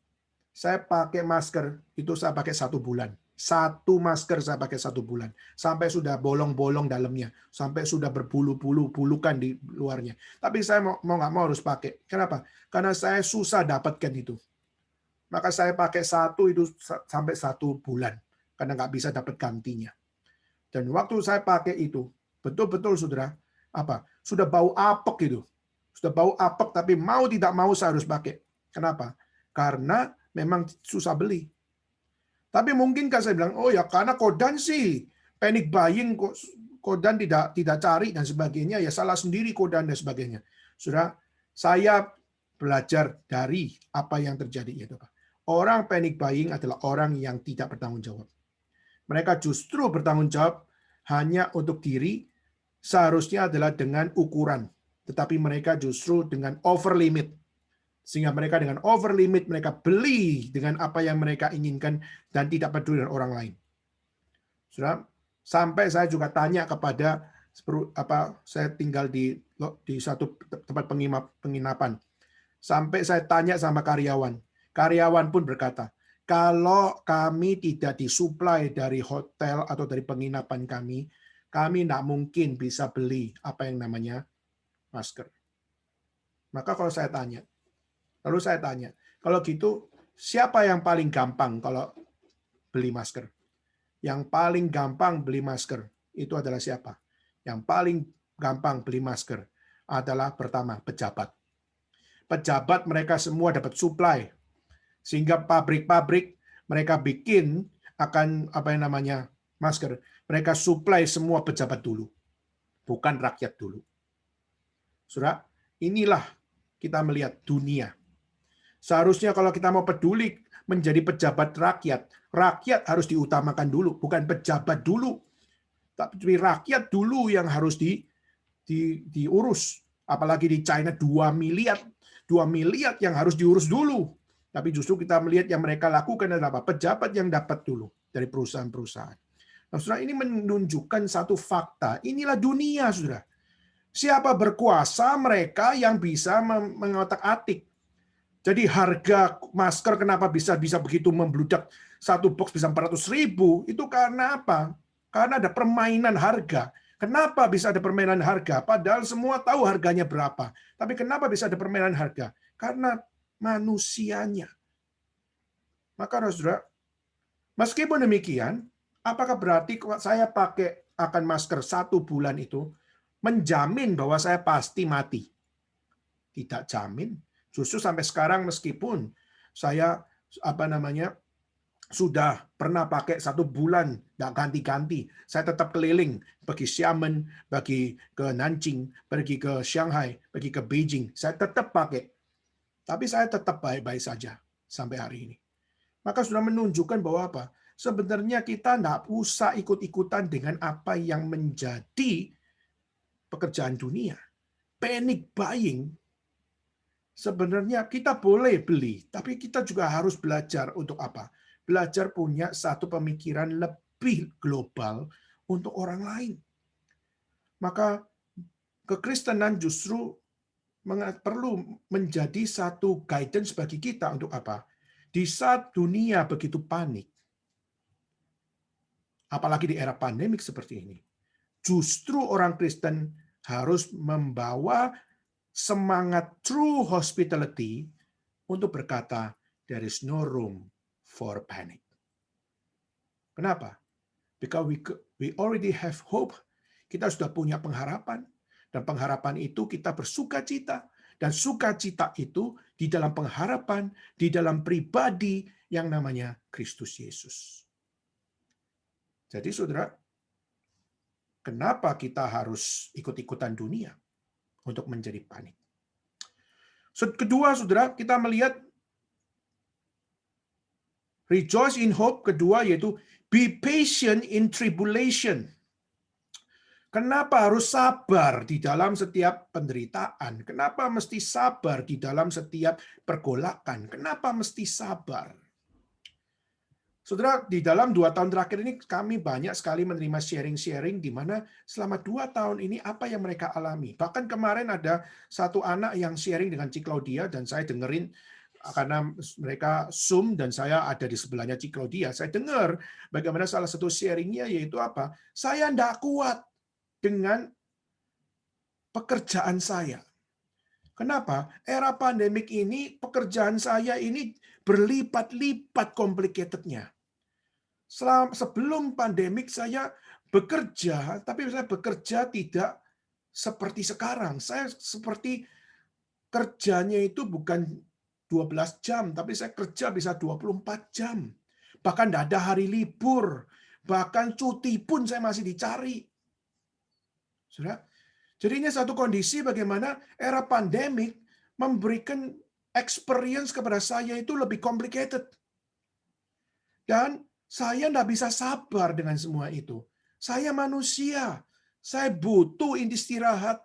saya pakai masker, itu saya pakai 1 bulan. Satu masker saya pakai 1 bulan. Sampai sudah bolong-bolong dalamnya. Sampai sudah berbulu-bulu, bulukan di luarnya. Tapi saya mau nggak mau harus pakai. Kenapa? Karena saya susah dapatkan itu. Maka saya pakai satu itu sampai 1 bulan. Karena nggak bisa dapat gantinya. Dan waktu saya pakai itu, betul-betul saudara, sudah bau apek itu. Sudah bau apek, tapi mau tidak mau saya harus pakai. Kenapa? Karena memang susah beli. Tapi mungkinkah saya bilang, oh ya karena Kodan sih panic buying, Kodan tidak cari dan sebagainya, ya salah sendiri Kodan dan sebagainya. Sudah, saya belajar dari apa yang terjadi itu. Orang panic buying adalah orang yang tidak bertanggung jawab. Mereka justru bertanggung jawab hanya untuk diri, seharusnya adalah dengan ukuran. Tetapi mereka justru dengan over limit. Sehingga mereka dengan over limit, mereka beli dengan apa yang mereka inginkan dan tidak peduli dengan orang lain. Sudah, sampai saya juga tanya kepada saya tinggal di satu tempat penginapan. Sampai saya tanya sama karyawan. Karyawan pun berkata, kalau kami tidak disuplai dari hotel atau dari penginapan kami tidak mungkin bisa beli apa yang namanya masker. Maka kalau saya tanya, kalau gitu siapa yang paling gampang kalau beli masker? Yang paling gampang beli masker itu adalah siapa? Yang paling gampang beli masker adalah pertama pejabat. Pejabat mereka semua dapat suplai. Sehingga pabrik-pabrik mereka bikin akan masker. Mereka suplai semua pejabat dulu. Bukan rakyat dulu. Saudara, inilah kita melihat dunia. Seharusnya kalau kita mau peduli menjadi pejabat rakyat, rakyat harus diutamakan dulu, bukan pejabat dulu. Tapi rakyat dulu yang harus diurus. Apalagi di China 2 miliar yang harus diurus dulu. Tapi justru kita melihat yang mereka lakukan adalah apa? Pejabat yang dapat dulu dari perusahaan-perusahaan. Nah, saudara, ini menunjukkan satu fakta. Inilah dunia, saudara. Siapa berkuasa, mereka yang bisa mengotak-atik. Jadi harga masker kenapa bisa begitu membludak, satu box bisa 400.000, itu karena apa? Karena ada permainan harga. Kenapa bisa ada permainan harga? Padahal semua tahu harganya berapa. Tapi kenapa bisa ada permainan harga? Karena manusianya. Maka saudara, meskipun demikian, apakah berarti saya pakai akan masker 1 bulan itu menjamin bahwa saya pasti mati? Tidak jamin. Justru sampai sekarang meskipun saya sudah pernah pakai 1 bulan nggak ganti-ganti, saya tetap keliling pergi Xiamen, pergi ke Nanjing, pergi ke Shanghai, pergi ke Beijing, saya tetap pakai. Tapi saya tetap baik-baik saja sampai hari ini. Maka sudah menunjukkan bahwa apa? Sebenarnya kita nggak usah ikut-ikutan dengan apa yang menjadi pekerjaan dunia. Panic buying sebenarnya kita boleh beli, tapi kita juga harus belajar untuk apa? Belajar punya satu pemikiran lebih global untuk orang lain. Maka kekristenan justru perlu menjadi satu guidance bagi kita untuk apa? Di saat dunia begitu panik, apalagi di era pandemik seperti ini, justru orang Kristen harus membawa semangat true hospitality untuk berkata, there is no room for panic. Kenapa? Because we already have hope. Kita sudah punya pengharapan. Dan pengharapan itu kita bersukacita. Dan sukacita itu di dalam pengharapan, di dalam pribadi yang namanya Kristus Yesus. Jadi saudara, kenapa kita harus ikut-ikutan dunia untuk menjadi panik? Kedua, saudara, kita melihat rejoice in hope. Kedua yaitu be patient in tribulation. Kenapa harus sabar di dalam setiap penderitaan? Kenapa mesti sabar di dalam setiap pergolakan? Kenapa mesti sabar? Saudara, di dalam 2 tahun terakhir ini kami banyak sekali menerima sharing-sharing di mana selama 2 tahun ini apa yang mereka alami. Bahkan kemarin ada satu anak yang sharing dengan Cik Claudia dan saya dengerin karena mereka Zoom dan saya ada di sebelahnya Ciklodia, saya dengar bagaimana salah satu sharingnya yaitu apa? Saya tidak kuat dengan pekerjaan saya. Kenapa? Era pandemik ini pekerjaan saya ini berlipat-lipat complicated-nya. Sebelum pandemik saya bekerja, tapi saya bekerja tidak seperti sekarang. Saya seperti kerjanya itu bukan 12 jam, tapi saya kerja bisa 24 jam. Bahkan tidak ada hari libur. Bahkan cuti pun saya masih dicari. Sudah. Jadi ini satu kondisi bagaimana era pandemik memberikan experience kepada saya itu lebih complicated. Dan saya tidak bisa sabar dengan semua itu. Saya manusia. Saya butuh istirahat.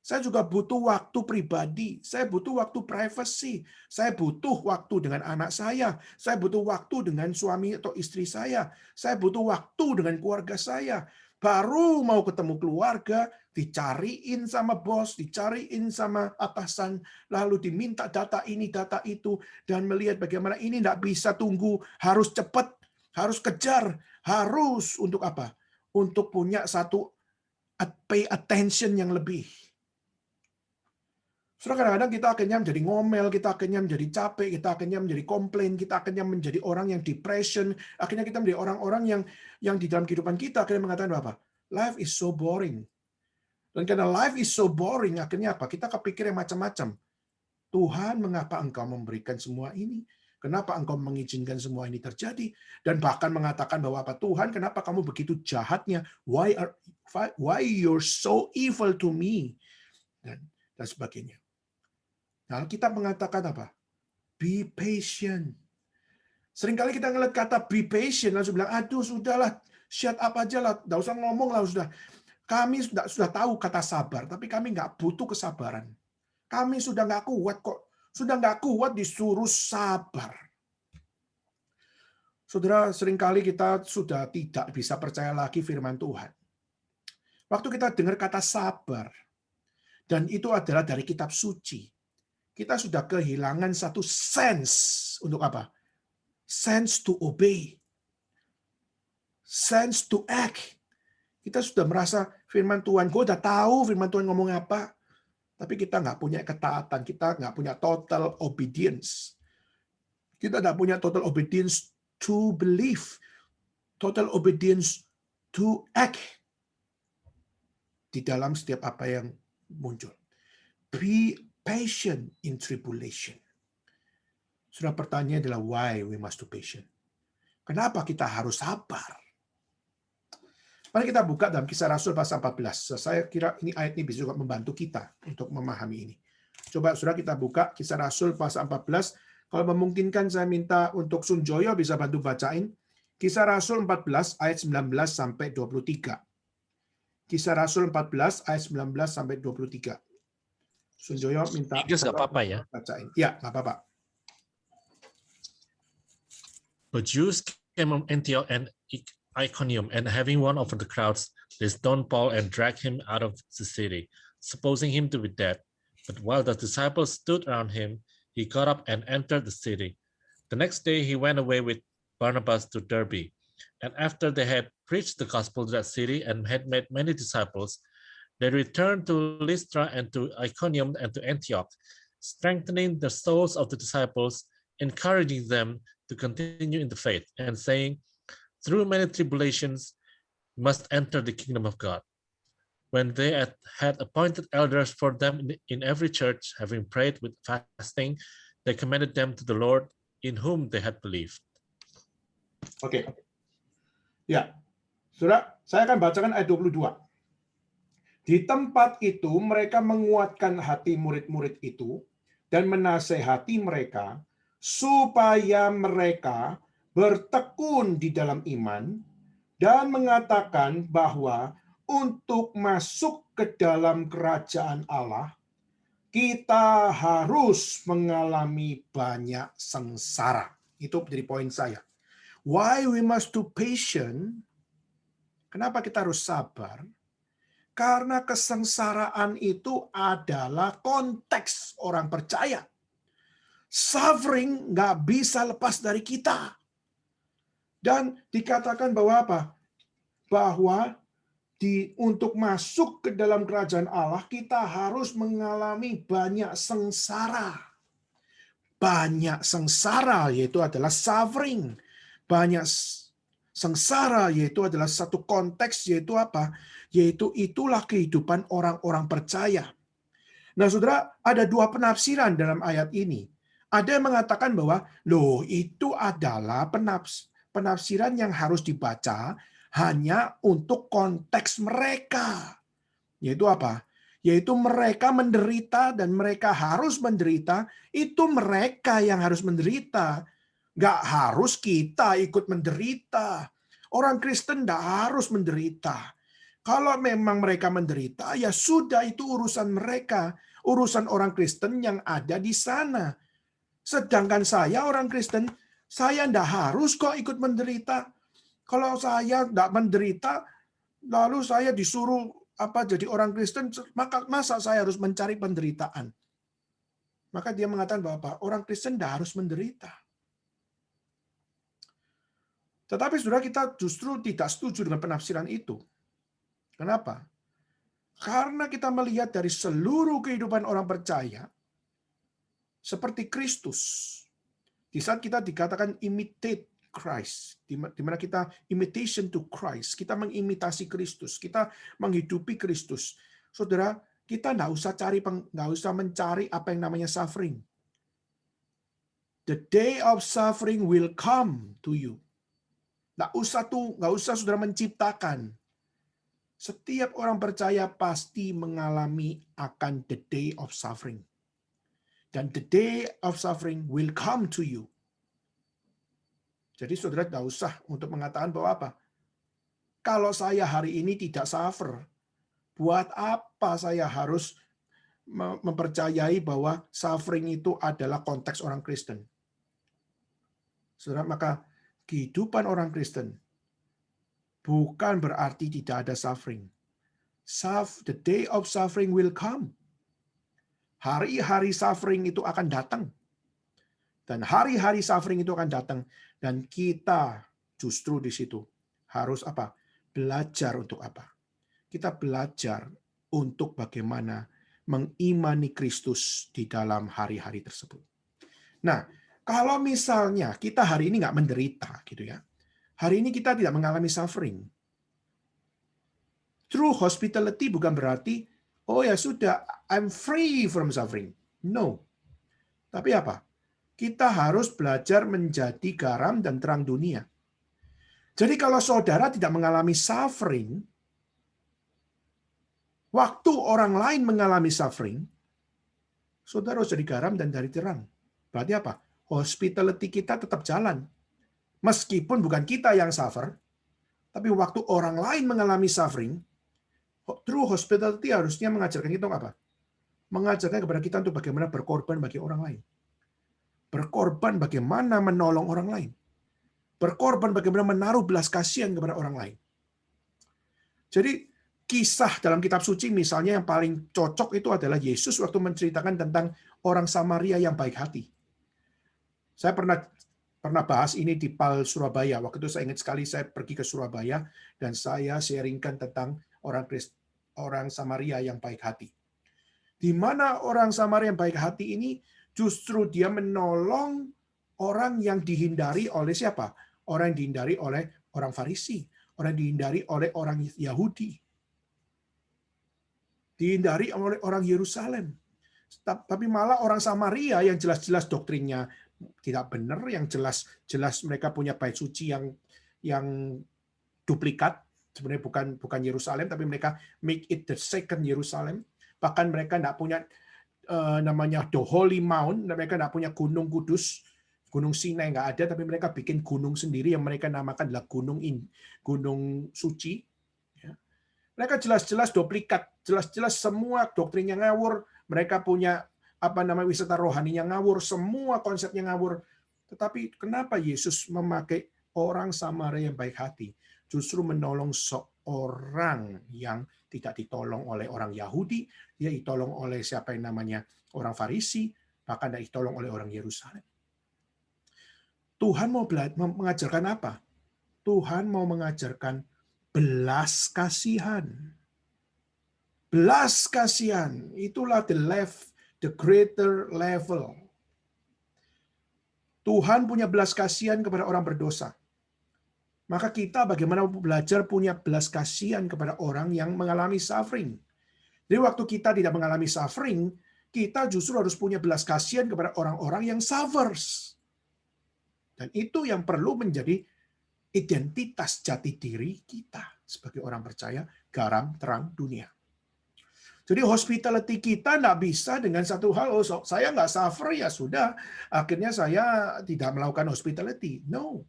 Saya juga butuh waktu pribadi. Saya butuh waktu privacy. Saya butuh waktu dengan anak saya. Saya butuh waktu dengan suami atau istri saya. Saya butuh waktu dengan keluarga saya. Baru mau ketemu keluarga, dicariin sama bos, dicariin sama atasan, lalu diminta data ini, data itu, dan melihat bagaimana ini tidak bisa tunggu, harus cepat, harus kejar, harus untuk apa? Untuk punya satu pay attention yang lebih. Saudara, kadang-kadang kita akhirnya menjadi ngomel, kita akhirnya menjadi capek, kita akhirnya menjadi komplain, kita akhirnya menjadi orang yang depression, akhirnya kita menjadi orang-orang yang di dalam kehidupan kita akhirnya mengatakan apa? Life is so boring. Dan karena life is so boring, akhirnya apa? Kita kepikir yang macam-macam. Tuhan, mengapa Engkau memberikan semua ini? Kenapa Engkau mengizinkan semua ini terjadi? Dan bahkan mengatakan bahwa apa? Tuhan, kenapa kamu begitu jahatnya? Why you're so evil to me? Dan sebagainya. Nah, kita mengatakan apa? Be patient. Seringkali kita ngeliat kata be patient, langsung bilang, aduh sudahlah, shut up aja lah, nggak usah ngomong lah, sudah. Kami sudah tahu kata sabar, tapi kami nggak butuh kesabaran. Kami sudah nggak kuat kok. Sudah nggak kuat disuruh sabar. Saudara, seringkali kita sudah tidak bisa percaya lagi firman Tuhan. Waktu kita dengar kata sabar, dan itu adalah dari kitab suci, kita sudah kehilangan satu sense untuk apa? Sense to obey. Sense to act. Kita sudah merasa firman Tuhan, gue udah tahu firman Tuhan ngomong apa, tapi kita nggak punya ketaatan, kita nggak punya total obedience. Kita nggak punya total obedience to believe, total obedience to act di dalam setiap apa yang muncul. Be patient in tribulation. Sudah pertanyaan adalah why we must be patient. Kenapa kita harus sabar? Mari kita buka dalam Kisah Rasul pasal 14. Saya kira ini ayat ini bisa juga membantu kita untuk memahami ini. Coba Saudara kita buka Kisah Rasul pasal 14. Kalau memungkinkan saya minta untuk Sunjoyo bisa bantu bacain. Kisah Rasul 14 ayat 19 sampai 23. Kisah Rasul 14 ayat 19 sampai 23. Sunjoyo minta Inggris nggak apa-apa ya? bacain. Ya, nggak apa-apa. The Jews came from Antioch and Iconium, and having won over the crowds, they stoned Paul and dragged him out of the city, supposing him to be dead. But while the disciples stood around him, he got up and entered the city. The next day he went away with Barnabas to Derbe. And after they had preached the gospel to that city and had made many disciples, they returned to Lystra and to Iconium and to Antioch, strengthening the souls of the disciples, encouraging them to continue in the faith, and saying, through many tribulations, you must enter the kingdom of God. When they had appointed elders for them in every church, having prayed with fasting, they commended them to the Lord in whom they had believed. Oke. Ya, Saudara, saya akan bacakan ayat 22. Di tempat itu mereka menguatkan hati murid-murid itu dan menasehati mereka supaya mereka bertekun di dalam iman dan mengatakan bahwa untuk masuk ke dalam kerajaan Allah kita harus mengalami banyak sengsara. Itu menjadi poin saya. Why we must be patient? Kenapa kita harus sabar? Karena kesengsaraan itu adalah konteks orang percaya. Suffering nggak bisa lepas dari kita. Dan dikatakan bahwa apa? Bahwa untuk masuk ke dalam kerajaan Allah, kita harus mengalami banyak sengsara. Banyak sengsara, yaitu adalah suffering. Banyak sengsara, yaitu adalah satu konteks, yaitu apa? Yaitu itulah kehidupan orang-orang percaya. Nah, saudara, ada dua penafsiran dalam ayat ini. Ada yang mengatakan bahwa, loh, itu adalah penafsiran yang harus dibaca hanya untuk konteks mereka. Yaitu apa? Yaitu mereka menderita dan mereka harus menderita, itu mereka yang harus menderita. Nggak harus kita ikut menderita. Orang Kristen nggak harus menderita. Kalau memang mereka menderita, ya sudah, itu urusan mereka. Urusan orang Kristen yang ada di sana. Sedangkan saya orang Kristen, saya nggak harus kok ikut menderita. Kalau saya nggak menderita, lalu saya disuruh jadi orang Kristen, masa saya harus mencari penderitaan? Maka dia mengatakan bahwa orang Kristen nggak harus menderita. Tetapi saudara, kita justru tidak setuju dengan penafsiran itu. Kenapa? Karena kita melihat dari seluruh kehidupan orang percaya, seperti Kristus. Di saat kita dikatakan imitate Christ, di mana kita imitation to Christ, kita mengimitasi Kristus, kita menghidupi Kristus. Saudara, kita nggak usah mencari apa yang namanya suffering. The day of suffering will come to you. Nggak usah saudara menciptakan. Setiap orang percaya pasti mengalami akan the day of suffering. Dan the day of suffering will come to you. Jadi saudara tidak usah untuk mengatakan bahwa apa? Kalau saya hari ini tidak suffer, buat apa saya harus mempercayai bahwa suffering itu adalah konteks orang Kristen? Saudara, maka kehidupan orang Kristen bukan berarti tidak ada suffering. The day of suffering will come. Hari-hari suffering itu akan datang. Dan hari-hari suffering itu akan datang. Dan kita justru di situ harus apa? Belajar untuk apa? Kita belajar untuk bagaimana mengimani Kristus di dalam hari-hari tersebut. Nah, kalau misalnya kita hari ini nggak menderita, gitu ya. Hari ini kita tidak mengalami suffering. True hospitality bukan berarti, oh ya sudah, I'm free from suffering. No. Tapi apa? Kita harus belajar menjadi garam dan terang dunia. Jadi kalau saudara tidak mengalami suffering, waktu orang lain mengalami suffering, saudara harus jadi garam dan dari terang. Berarti apa? Hospitality kita tetap jalan. Meskipun bukan kita yang suffer, tapi waktu orang lain mengalami suffering, true hospitality harusnya mengajarkan kita apa? Mengajarkan kepada kita untuk bagaimana berkorban bagi orang lain. Berkorban bagaimana menolong orang lain. Berkorban bagaimana menaruh belas kasihan kepada orang lain. Jadi kisah dalam kitab suci misalnya yang paling cocok itu adalah Yesus waktu menceritakan tentang orang Samaria yang baik hati. Saya pernah bahas ini di PAL Surabaya. Waktu itu saya ingat sekali saya pergi ke Surabaya dan saya sharingkan tentang orang Samaria yang baik hati. Di mana orang Samaria yang baik hati ini justru dia menolong orang yang dihindari oleh siapa? Orang yang dihindari oleh orang Farisi, orang yang dihindari oleh orang Yahudi. Dihindari oleh orang Yerusalem. Tapi malah orang Samaria yang jelas-jelas doktrinnya tidak benar, yang jelas-jelas mereka punya bait suci yang duplikat, sebenarnya bukan Yerusalem, tapi mereka make it the second Yerusalem. Bahkan mereka tidak punya namanya The Holy Mount, mereka tidak punya Gunung Kudus, Gunung Sinai nggak ada, tapi mereka bikin gunung sendiri yang mereka namakan adalah Gunung Suci. Mereka jelas-jelas duplikat, jelas-jelas semua doktrinnya ngawur, mereka punya wisata rohaninya ngawur, semua konsepnya ngawur. Tetapi kenapa Yesus memakai orang Samaria yang baik hati? Justru menolong seorang yang tidak ditolong oleh orang Yahudi, dia ditolong oleh siapa yang namanya orang Farisi, maka Anda ditolong oleh orang Yerusalem. Tuhan mau mengajarkan apa? Tuhan mau mengajarkan belas kasihan. Belas kasihan, itulah the greater level. Tuhan punya belas kasihan kepada orang berdosa. Maka kita bagaimana belajar punya belas kasihan kepada orang yang mengalami suffering. Jadi waktu kita tidak mengalami suffering, kita justru harus punya belas kasihan kepada orang-orang yang suffers. Dan itu yang perlu menjadi identitas jati diri kita sebagai orang percaya, garam terang dunia. Jadi hospitality kita tidak bisa dengan satu hal, oh saya nggak suffer ya sudah, akhirnya saya tidak melakukan hospitality. No.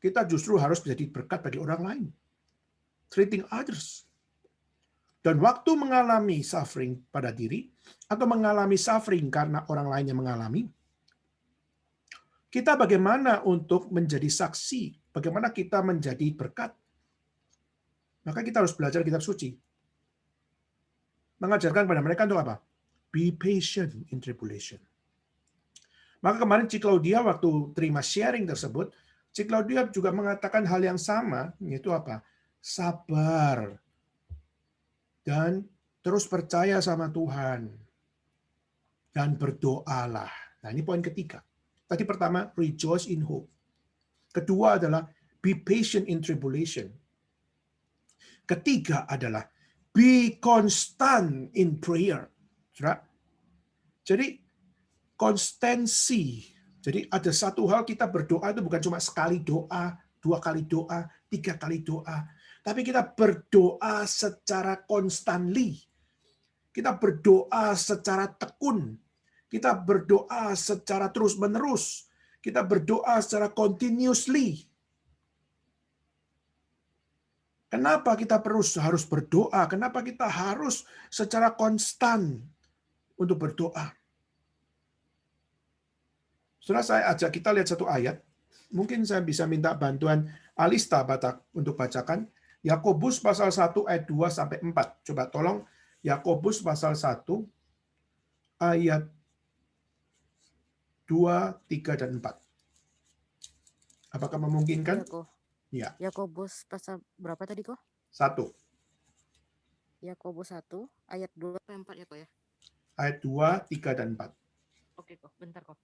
Kita justru harus menjadi berkat bagi orang lain. Treating others. Dan waktu mengalami suffering pada diri, atau mengalami suffering karena orang lain yang mengalami, kita bagaimana untuk menjadi saksi, bagaimana kita menjadi berkat. Maka kita harus belajar kitab suci. Mengajarkan kepada mereka untuk apa? Be patient in tribulation. Maka kemarin Cik Claudia waktu terima sharing tersebut, Cik Claudia juga mengatakan hal yang sama, yaitu apa? Sabar. Dan terus percaya sama Tuhan. Dan berdoalah. Nah ini poin ketiga. Tadi pertama, rejoice in hope. Kedua adalah be patient in tribulation. Ketiga adalah be constant in prayer. Jadi konstansi. Jadi ada satu hal kita berdoa itu bukan cuma sekali doa, 2 kali doa, 3 kali doa. Tapi kita berdoa secara constantly. Kita berdoa secara tekun. Kita berdoa secara terus-menerus. Kita berdoa secara continuously. Kenapa kita harus berdoa? Kenapa kita harus secara konstan untuk berdoa? Setelah saya ajak kita lihat satu ayat, mungkin saya bisa minta bantuan Alista Batak untuk bacakan Yakobus pasal 1 ayat 2 sampai 4. Coba tolong Yakobus pasal 1 ayat 2, 3 dan 4. Apakah memungkinkan? Ya. Yakobus pasal berapa tadi kok? 1. Yakobus 1 ayat 2 sampai 4 ya kok ya? Ayat 2, 3 dan 4. Oke kok, bentar kok.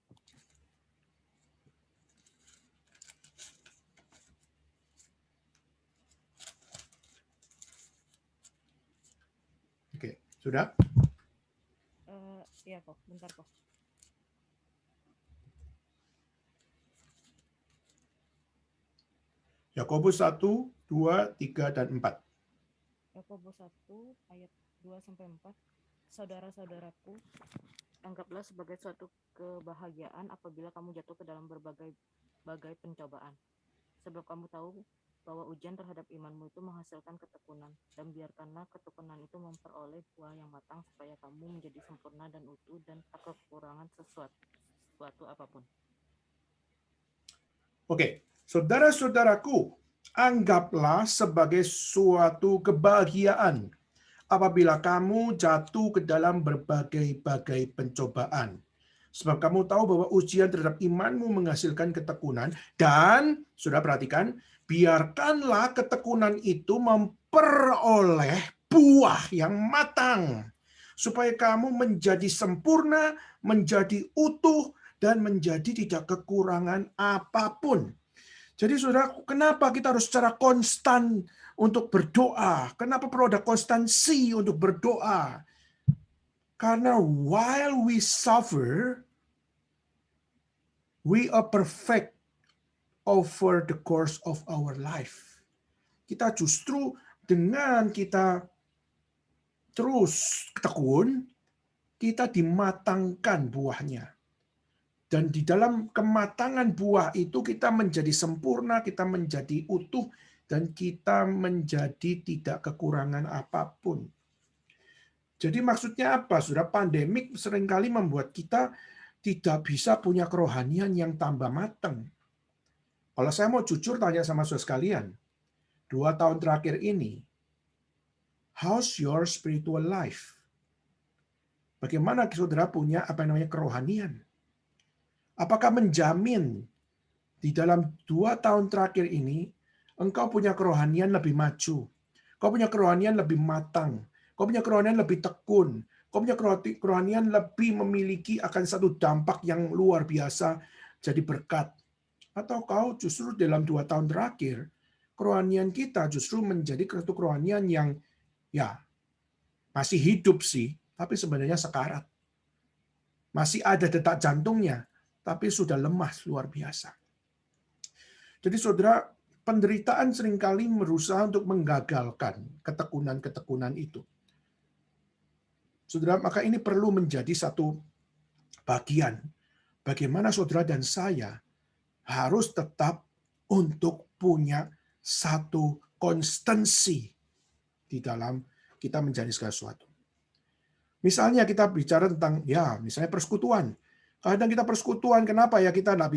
Oke, sudah? Iya kok, bentar kok. Yakobus 1, 2, 3 dan 4. Yakobus 1 ayat 2 sampai 4. Saudara-saudaraku, anggaplah sebagai suatu kebahagiaan apabila kamu jatuh ke dalam berbagai pencobaan. Sebab kamu tahu bahwa ujian terhadap imanmu itu menghasilkan ketekunan, dan biarkanlah ketekunan itu memperoleh buah yang matang supaya kamu menjadi sempurna dan utuh dan tak kekurangan sesuatu apapun. Oke, saudara-saudaraku, anggaplah sebagai suatu kebahagiaan apabila kamu jatuh ke dalam berbagai-bagai pencobaan. Sebab kamu tahu bahwa ujian terhadap imanmu menghasilkan ketekunan, dan, sudah perhatikan, biarkanlah ketekunan itu memperoleh buah yang matang, supaya kamu menjadi sempurna, menjadi utuh, dan menjadi tidak kekurangan apapun. Jadi saudara, kenapa kita harus secara konstan untuk berdoa? Kenapa perlu ada konstansi untuk berdoa? Karena while we suffer, we are perfect over the course of our life. Kita justru dengan kita terus tekun, kita dimatangkan buahnya. Dan di dalam kematangan buah itu kita menjadi sempurna, kita menjadi utuh, dan kita menjadi tidak kekurangan apapun. Jadi maksudnya apa? Sudah pandemik seringkali membuat kita tidak bisa punya kerohanian yang tambah matang. Kalau saya mau jujur tanya sama saudara sekalian, 2 tahun terakhir ini, how's your spiritual life? Bagaimana saudara punya kerohanian? Apakah menjamin di dalam 2 tahun terakhir ini engkau punya kerohanian lebih maju, kau punya kerohanian lebih matang, kau punya kerohanian lebih tekun, kau punya kerohanian lebih memiliki akan satu dampak yang luar biasa jadi berkat? Atau kau justru dalam 2 tahun terakhir kerohanian kita justru menjadi satu kerohanian yang ya masih hidup sih, tapi sebenarnya sekarat. Masih ada detak jantungnya, tapi sudah lemah luar biasa. Jadi saudara, penderitaan seringkali berusaha untuk menggagalkan ketekunan-ketekunan itu. Saudara, maka ini perlu menjadi satu bagian bagaimana saudara dan saya harus tetap untuk punya satu konstansi di dalam kita menjadi segala sesuatu. Misalnya kita bicara tentang misalnya persekutuan. Kadang kita persekutuan, kenapa ya kita nggak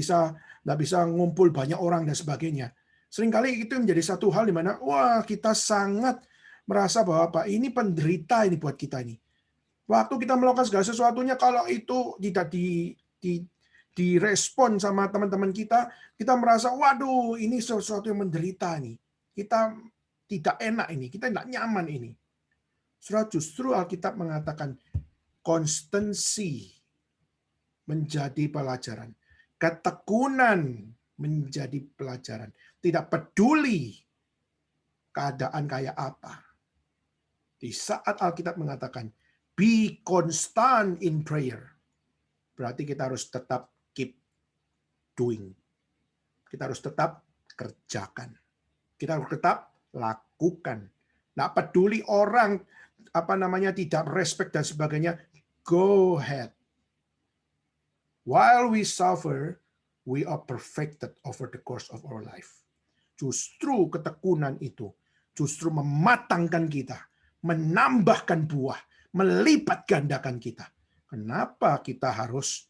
bisa ngumpul banyak orang dan sebagainya. Seringkali itu menjadi satu hal di mana kita sangat merasa bahwa Pak ini penderita ini buat kita ini. Waktu kita melakukan segala sesuatunya, kalau itu tidak direspon sama teman-teman kita merasa waduh ini sesuatu yang menderita nih. Kita tidak enak ini, kita tidak nyaman ini. Justru Alkitab mengatakan konstansi menjadi pelajaran. Ketekunan menjadi pelajaran. Tidak peduli keadaan kayak apa. Di saat Alkitab mengatakan, be constant in prayer. Berarti kita harus tetap keep doing. Kita harus tetap kerjakan. Kita harus tetap lakukan. Nggak peduli orang tidak respect dan sebagainya. Go ahead. While we suffer, we are perfected over the course of our life. Justru ketekunan itu justru mematangkan kita, menambahkan buah, melipat gandakan kita. Kenapa kita harus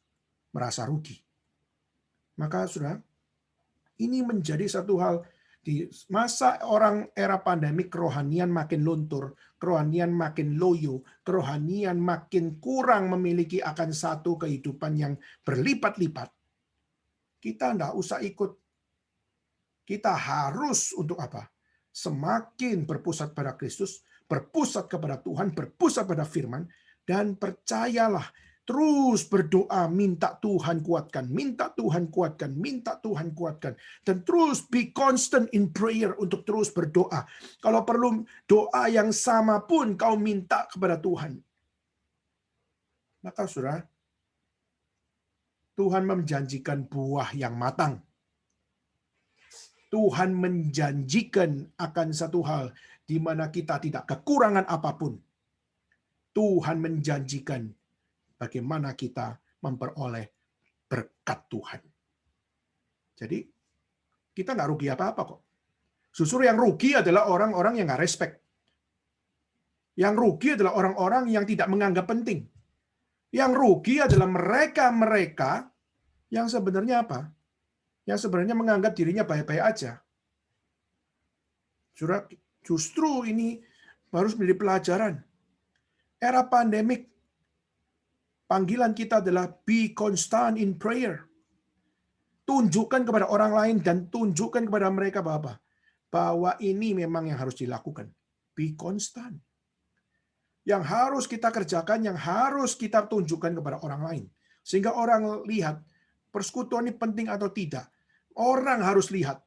merasa rugi? Maka saudara, ini menjadi satu hal di masa orang era pandemi, kerohanian makin luntur, kerohanian makin loyo, kerohanian makin kurang memiliki akan satu kehidupan yang berlipat-lipat. Kita enggak usah ikut. Kita harus untuk apa? Semakin berpusat pada Kristus, berpusat kepada Tuhan, berpusat pada firman, dan percayalah, terus berdoa, minta Tuhan kuatkan, minta Tuhan kuatkan, minta Tuhan kuatkan. Dan terus be constant in prayer untuk terus berdoa. Kalau perlu doa yang sama pun kau minta kepada Tuhan. Maka saudara, Tuhan menjanjikan buah yang matang. Tuhan menjanjikan akan satu hal di mana kita tidak kekurangan apapun. Tuhan menjanjikan bagaimana kita memperoleh berkat Tuhan. Jadi, kita nggak rugi apa-apa kok. Justru yang rugi adalah orang-orang yang nggak respect. Yang rugi adalah orang-orang yang tidak menganggap penting. Yang rugi adalah mereka-mereka yang sebenarnya apa? Yang sebenarnya menganggap dirinya baik-baik aja. Justru ini harus menjadi pelajaran. Era pandemik, panggilan kita adalah be constant in prayer. Tunjukkan kepada orang lain dan tunjukkan kepada mereka bahwa ini memang yang harus dilakukan. Be constant. Yang harus kita kerjakan, yang harus kita tunjukkan kepada orang lain. Sehingga orang lihat persekutuan ini penting atau tidak. Orang harus lihat.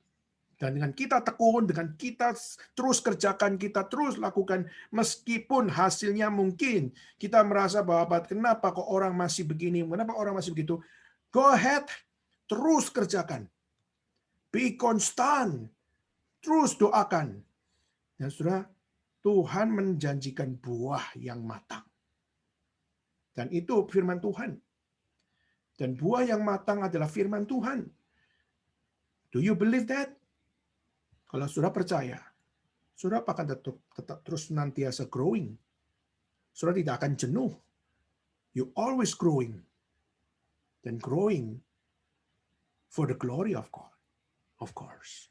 Dan dengan kita tekun, dengan kita terus kerjakan, kita terus lakukan, meskipun hasilnya mungkin kita merasa bahwa kenapa kok orang masih begini, kenapa orang masih begitu. Go ahead, terus kerjakan. Be constant, terus doakan. Dan saudara, Tuhan menjanjikan buah yang matang. Dan itu firman Tuhan. Dan buah yang matang adalah firman Tuhan. Do you believe that? Kalau saudara percaya, saudara akan tetap terus senantiasa growing. Saudara tidak akan jenuh. You always growing. Dan growing for the glory of God. Of course.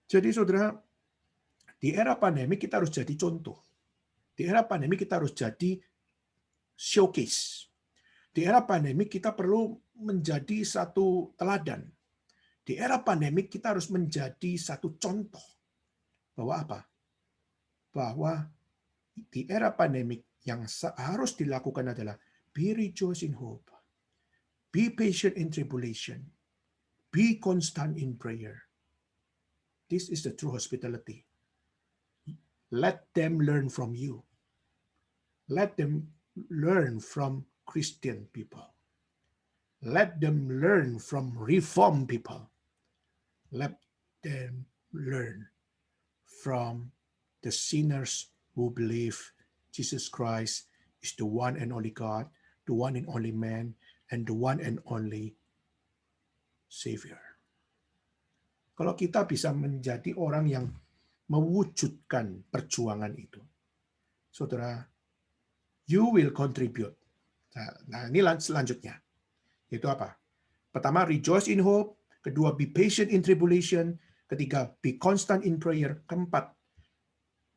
Jadi saudara, di era pandemi kita harus jadi contoh. Di era pandemi kita harus jadi showcase. Di era pandemik kita perlu menjadi satu teladan. Di era pandemik kita harus menjadi satu contoh. Bahwa apa? Bahwa di era pandemik yang harus dilakukan adalah be rejoice in hope, be patient in tribulation, be constant in prayer. This is the true hospitality. Let them learn from you. Let them learn from Christian people. Let them learn from Reformed people. Let them learn from the sinners who believe Jesus Christ is the one and only God, the one and only man, and the one and only Savior. Kalau kita bisa menjadi orang yang mewujudkan perjuangan itu, saudara, you will contribute. Nah, ini selanjutnya. Yaitu apa? Pertama, rejoice in hope. Kedua, be patient in tribulation. Ketiga, be constant in prayer. Keempat,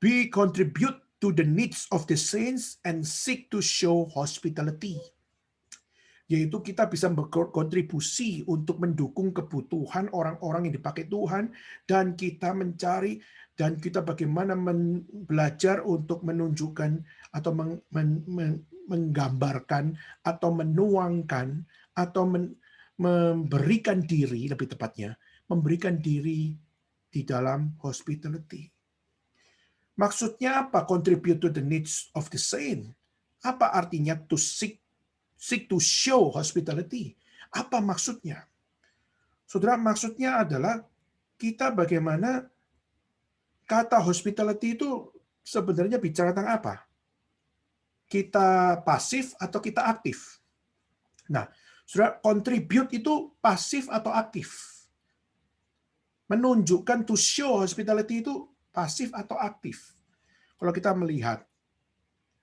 be contribute to the needs of the saints and seek to show hospitality. Yaitu kita bisa berkontribusi untuk mendukung kebutuhan orang-orang yang dipakai Tuhan, dan kita mencari dan kita bagaimana belajar untuk menunjukkan atau menggambarkan atau menuangkan atau memberikan diri, lebih tepatnya memberikan diri di dalam hospitality. Maksudnya apa? Contribute to the needs of the saint. Apa artinya to seek to show hospitality? Apa maksudnya? Saudara, maksudnya adalah kita bagaimana kata hospitality itu sebenarnya bicara tentang apa? Kita pasif atau kita aktif? Nah, saudara, contribute itu pasif atau aktif? Menunjukkan to show hospitality itu pasif atau aktif? Kalau kita melihat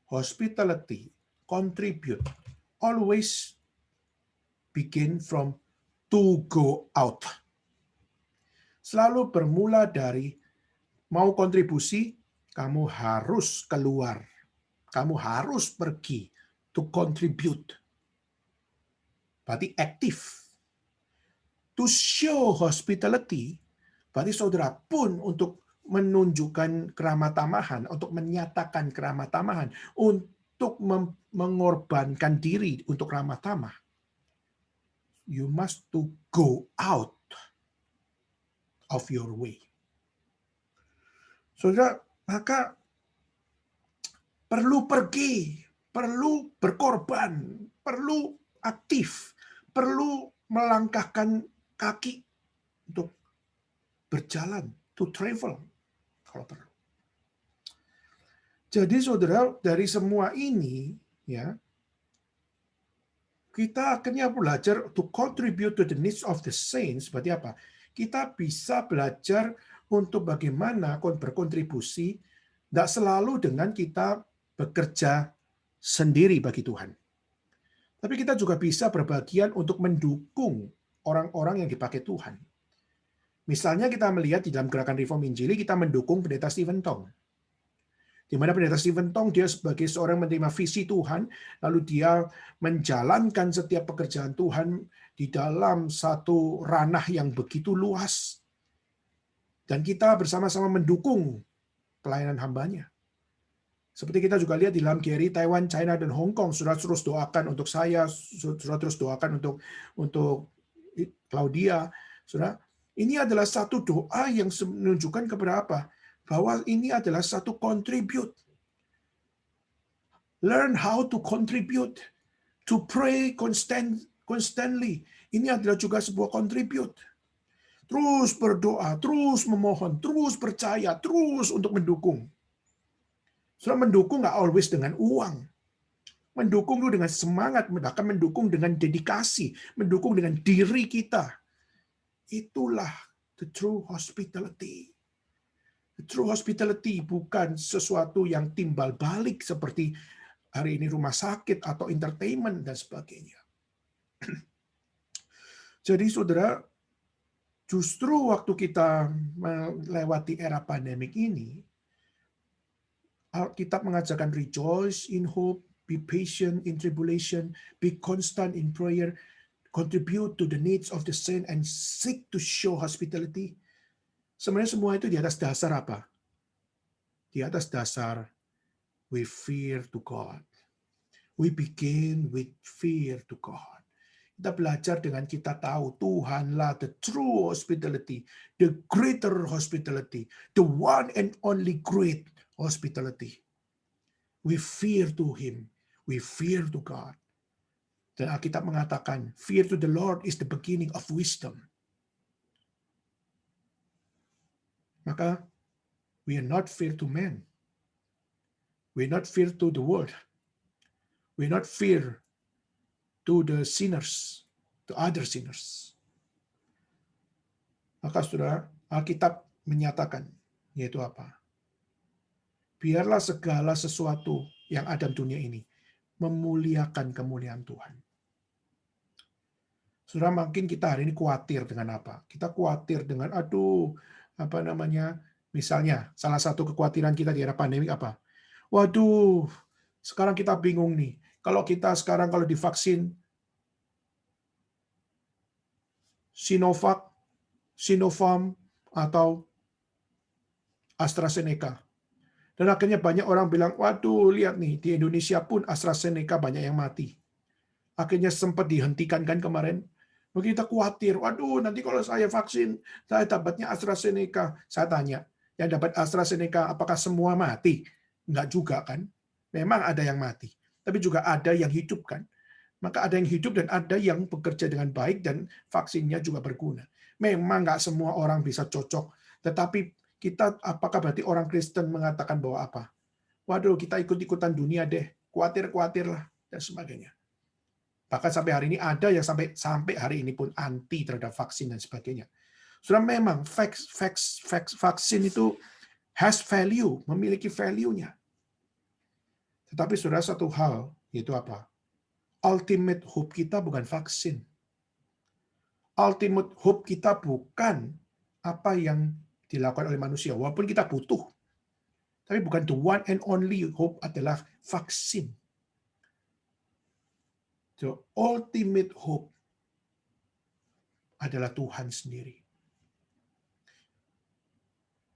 hospitality, contribute, always begin from to go out. Selalu bermula dari mau kontribusi, kamu harus keluar. Kamu harus pergi to contribute. Berarti aktif. To show hospitality, berarti saudara pun untuk menunjukkan keramah tamahan, untuk menyatakan keramah tamahan, untuk mengorbankan diri untuk ramah tamah. You must to go out of your way. Saudara, maka perlu pergi, perlu berkorban, perlu aktif, perlu melangkahkan kaki untuk berjalan, to travel kalau perlu. Jadi saudara, dari semua ini ya, kita akhirnya belajar to contribute to the needs of the saints. Berarti apa? Kita bisa belajar untuk bagaimana berkontribusi, tidak selalu dengan kita bekerja sendiri bagi Tuhan. Tapi kita juga bisa berbagian untuk mendukung orang-orang yang dipakai Tuhan. Misalnya kita melihat di dalam gerakan Reform Injili, kita mendukung Pendeta Stephen Tong. Di mana Pendeta Stephen Tong, dia sebagai seorang menerima visi Tuhan, lalu dia menjalankan setiap pekerjaan Tuhan di dalam satu ranah yang begitu luas. Dan kita bersama-sama mendukung pelayanan hambanya. Seperti kita juga lihat di dalam GRI, Taiwan, China, dan Hong Kong, saudara terus doakan untuk saya, saudara terus doakan untuk Claudia. Saudara, ini adalah satu doa yang menunjukkan kepada apa? Bahwa ini adalah satu contribute. Learn how to contribute. To pray constantly. Ini adalah juga sebuah contribute. Terus berdoa, terus memohon, terus percaya, terus untuk mendukung. Saudara, mendukung nggak always dengan uang. Mendukung itu dengan semangat, bahkan mendukung dengan dedikasi, mendukung dengan diri kita. Itulah the true hospitality. The true hospitality bukan sesuatu yang timbal balik seperti hari ini rumah sakit atau entertainment dan sebagainya. Jadi saudara, justru waktu kita melewati era pandemik ini, Alkitab mengajarkan rejoice in hope, be patient in tribulation, be constant in prayer, contribute to the needs of the saint, and seek to show hospitality. Sebenarnya semua itu di atas dasar apa? Di atas dasar we fear to God. We begin with fear to God. Kita belajar dengan kita tahu Tuhanlah the true hospitality, the greater hospitality, the one and only great hospitality. We fear to Him. We fear to God. Dan Alkitab mengatakan, fear to the Lord is the beginning of wisdom. Maka, we are not fear to men. We are not fear to the world. We are not fear to the sinners, to other sinners. Maka saudara, Alkitab menyatakan, yaitu apa? Biarlah segala sesuatu yang ada di dunia ini memuliakan kemuliaan Tuhan. Saudara, mungkin kita hari ini khawatir dengan apa? Kita khawatir dengan, misalnya salah satu kekhawatiran kita di era pandemi apa? Waduh, sekarang kita bingung nih. Kalau kita sekarang kalau divaksin Sinovac, Sinopharm, atau AstraZeneca. Dan akhirnya banyak orang bilang, waduh, lihat nih, di Indonesia pun AstraZeneca banyak yang mati. Akhirnya sempat dihentikan kan kemarin. Begitu kita khawatir, waduh, nanti kalau saya vaksin, saya dapatnya AstraZeneca. Saya tanya, yang dapat AstraZeneca, apakah semua mati? Enggak juga kan? Memang ada yang mati. Tapi juga ada yang hidup kan? Maka ada yang hidup dan ada yang bekerja dengan baik dan vaksinnya juga berguna. Memang nggak semua orang bisa cocok. Tetapi kita, apakah berarti orang Kristen mengatakan bahwa apa? Waduh, kita ikut-ikutan dunia deh. Khawatir-khawatir lah, dan sebagainya. Bahkan sampai hari ini ada yang sampai hari ini pun anti terhadap vaksin dan sebagainya. Sudah memang vaksin itu has value, memiliki value-nya. Tetapi saudara, satu hal, yaitu apa? Ultimate hope kita bukan vaksin. Ultimate hope kita bukan apa yang dilakukan oleh manusia, walaupun kita butuh. Tapi bukan the one and only hope adalah vaksin. The ultimate hope adalah Tuhan sendiri.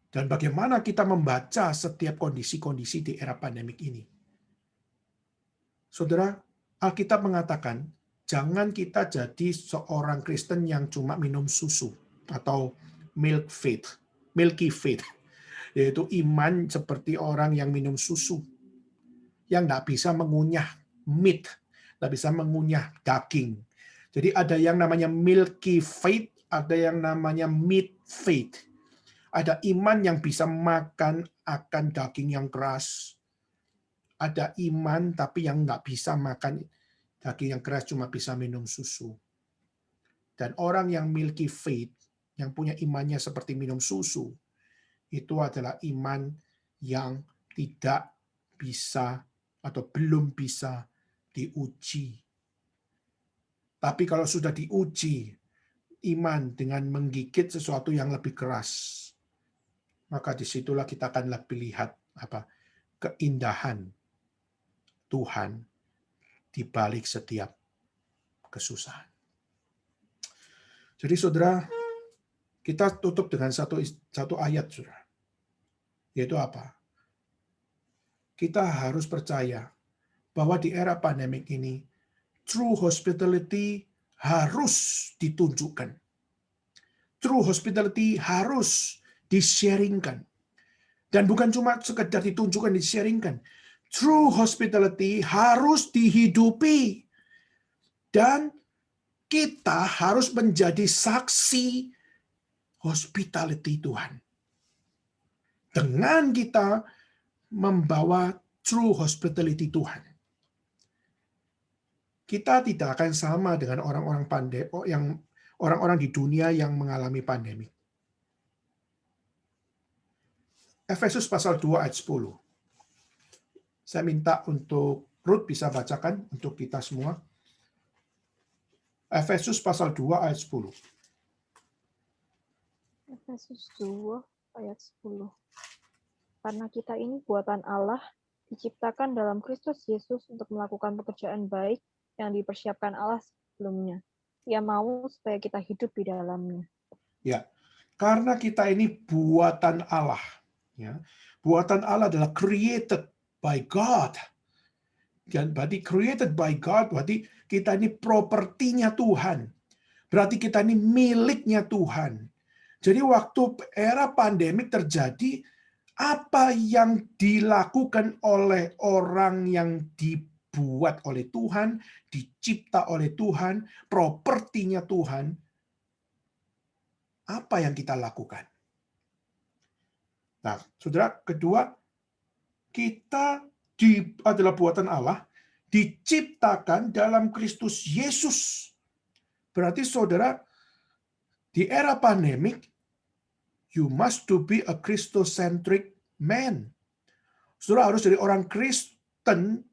Dan bagaimana kita membaca setiap kondisi-kondisi di era pandemik ini? Saudara, Alkitab mengatakan, jangan kita jadi seorang Kristen yang cuma minum susu atau milky faith, yaitu iman seperti orang yang minum susu, yang nggak bisa mengunyah meat, nggak bisa mengunyah daging. Jadi ada yang namanya milky faith, ada yang namanya meat faith. Ada iman yang bisa makan akan daging yang keras. Ada iman tapi yang nggak bisa makan daging yang keras, cuma bisa minum susu. Dan orang yang milky faith, yang punya imannya seperti minum susu, itu adalah iman yang tidak bisa atau belum bisa diuji. Tapi kalau sudah diuji iman dengan menggigit sesuatu yang lebih keras, maka disitulah kita akan lebih lihat keindahan Tuhan di balik setiap kesusahan. Jadi saudara, kita tutup dengan satu ayat, saudara. Yaitu apa? Kita harus percaya bahwa di era pandemik ini, true hospitality harus ditunjukkan. True hospitality harus di-sharingkan. Dan bukan cuma sekedar ditunjukkan, di-sharingkan. True hospitality harus dihidupi. Dan kita harus menjadi saksi hospitality Tuhan. Dengan kita membawa true hospitality Tuhan. Kita tidak akan sama dengan orang-orang di dunia yang mengalami pandemi. Efesus pasal 2 ayat 10. Saya minta untuk Ruth bisa bacakan untuk kita semua. Efesus pasal 2 ayat 10. Efesus 2 ayat 10. Karena kita ini buatan Allah, diciptakan dalam Kristus Yesus untuk melakukan pekerjaan baik yang dipersiapkan Allah sebelumnya. Ia mau supaya kita hidup di dalamnya. Ya, karena kita ini buatan Allah. Ya. Buatan Allah adalah created by God. Dan berarti created by God, berarti kita ini propertinya Tuhan. Berarti kita ini miliknya Tuhan. Jadi waktu era pandemik terjadi, apa yang dilakukan oleh orang yang dibuat oleh Tuhan, dicipta oleh Tuhan, propertinya Tuhan, apa yang kita lakukan? Nah, saudara, kedua, kita adalah buatan Allah, diciptakan dalam Kristus Yesus. Berarti saudara, di era pandemik, you must to be a Christocentric man. Saudara harus jadi orang Kristen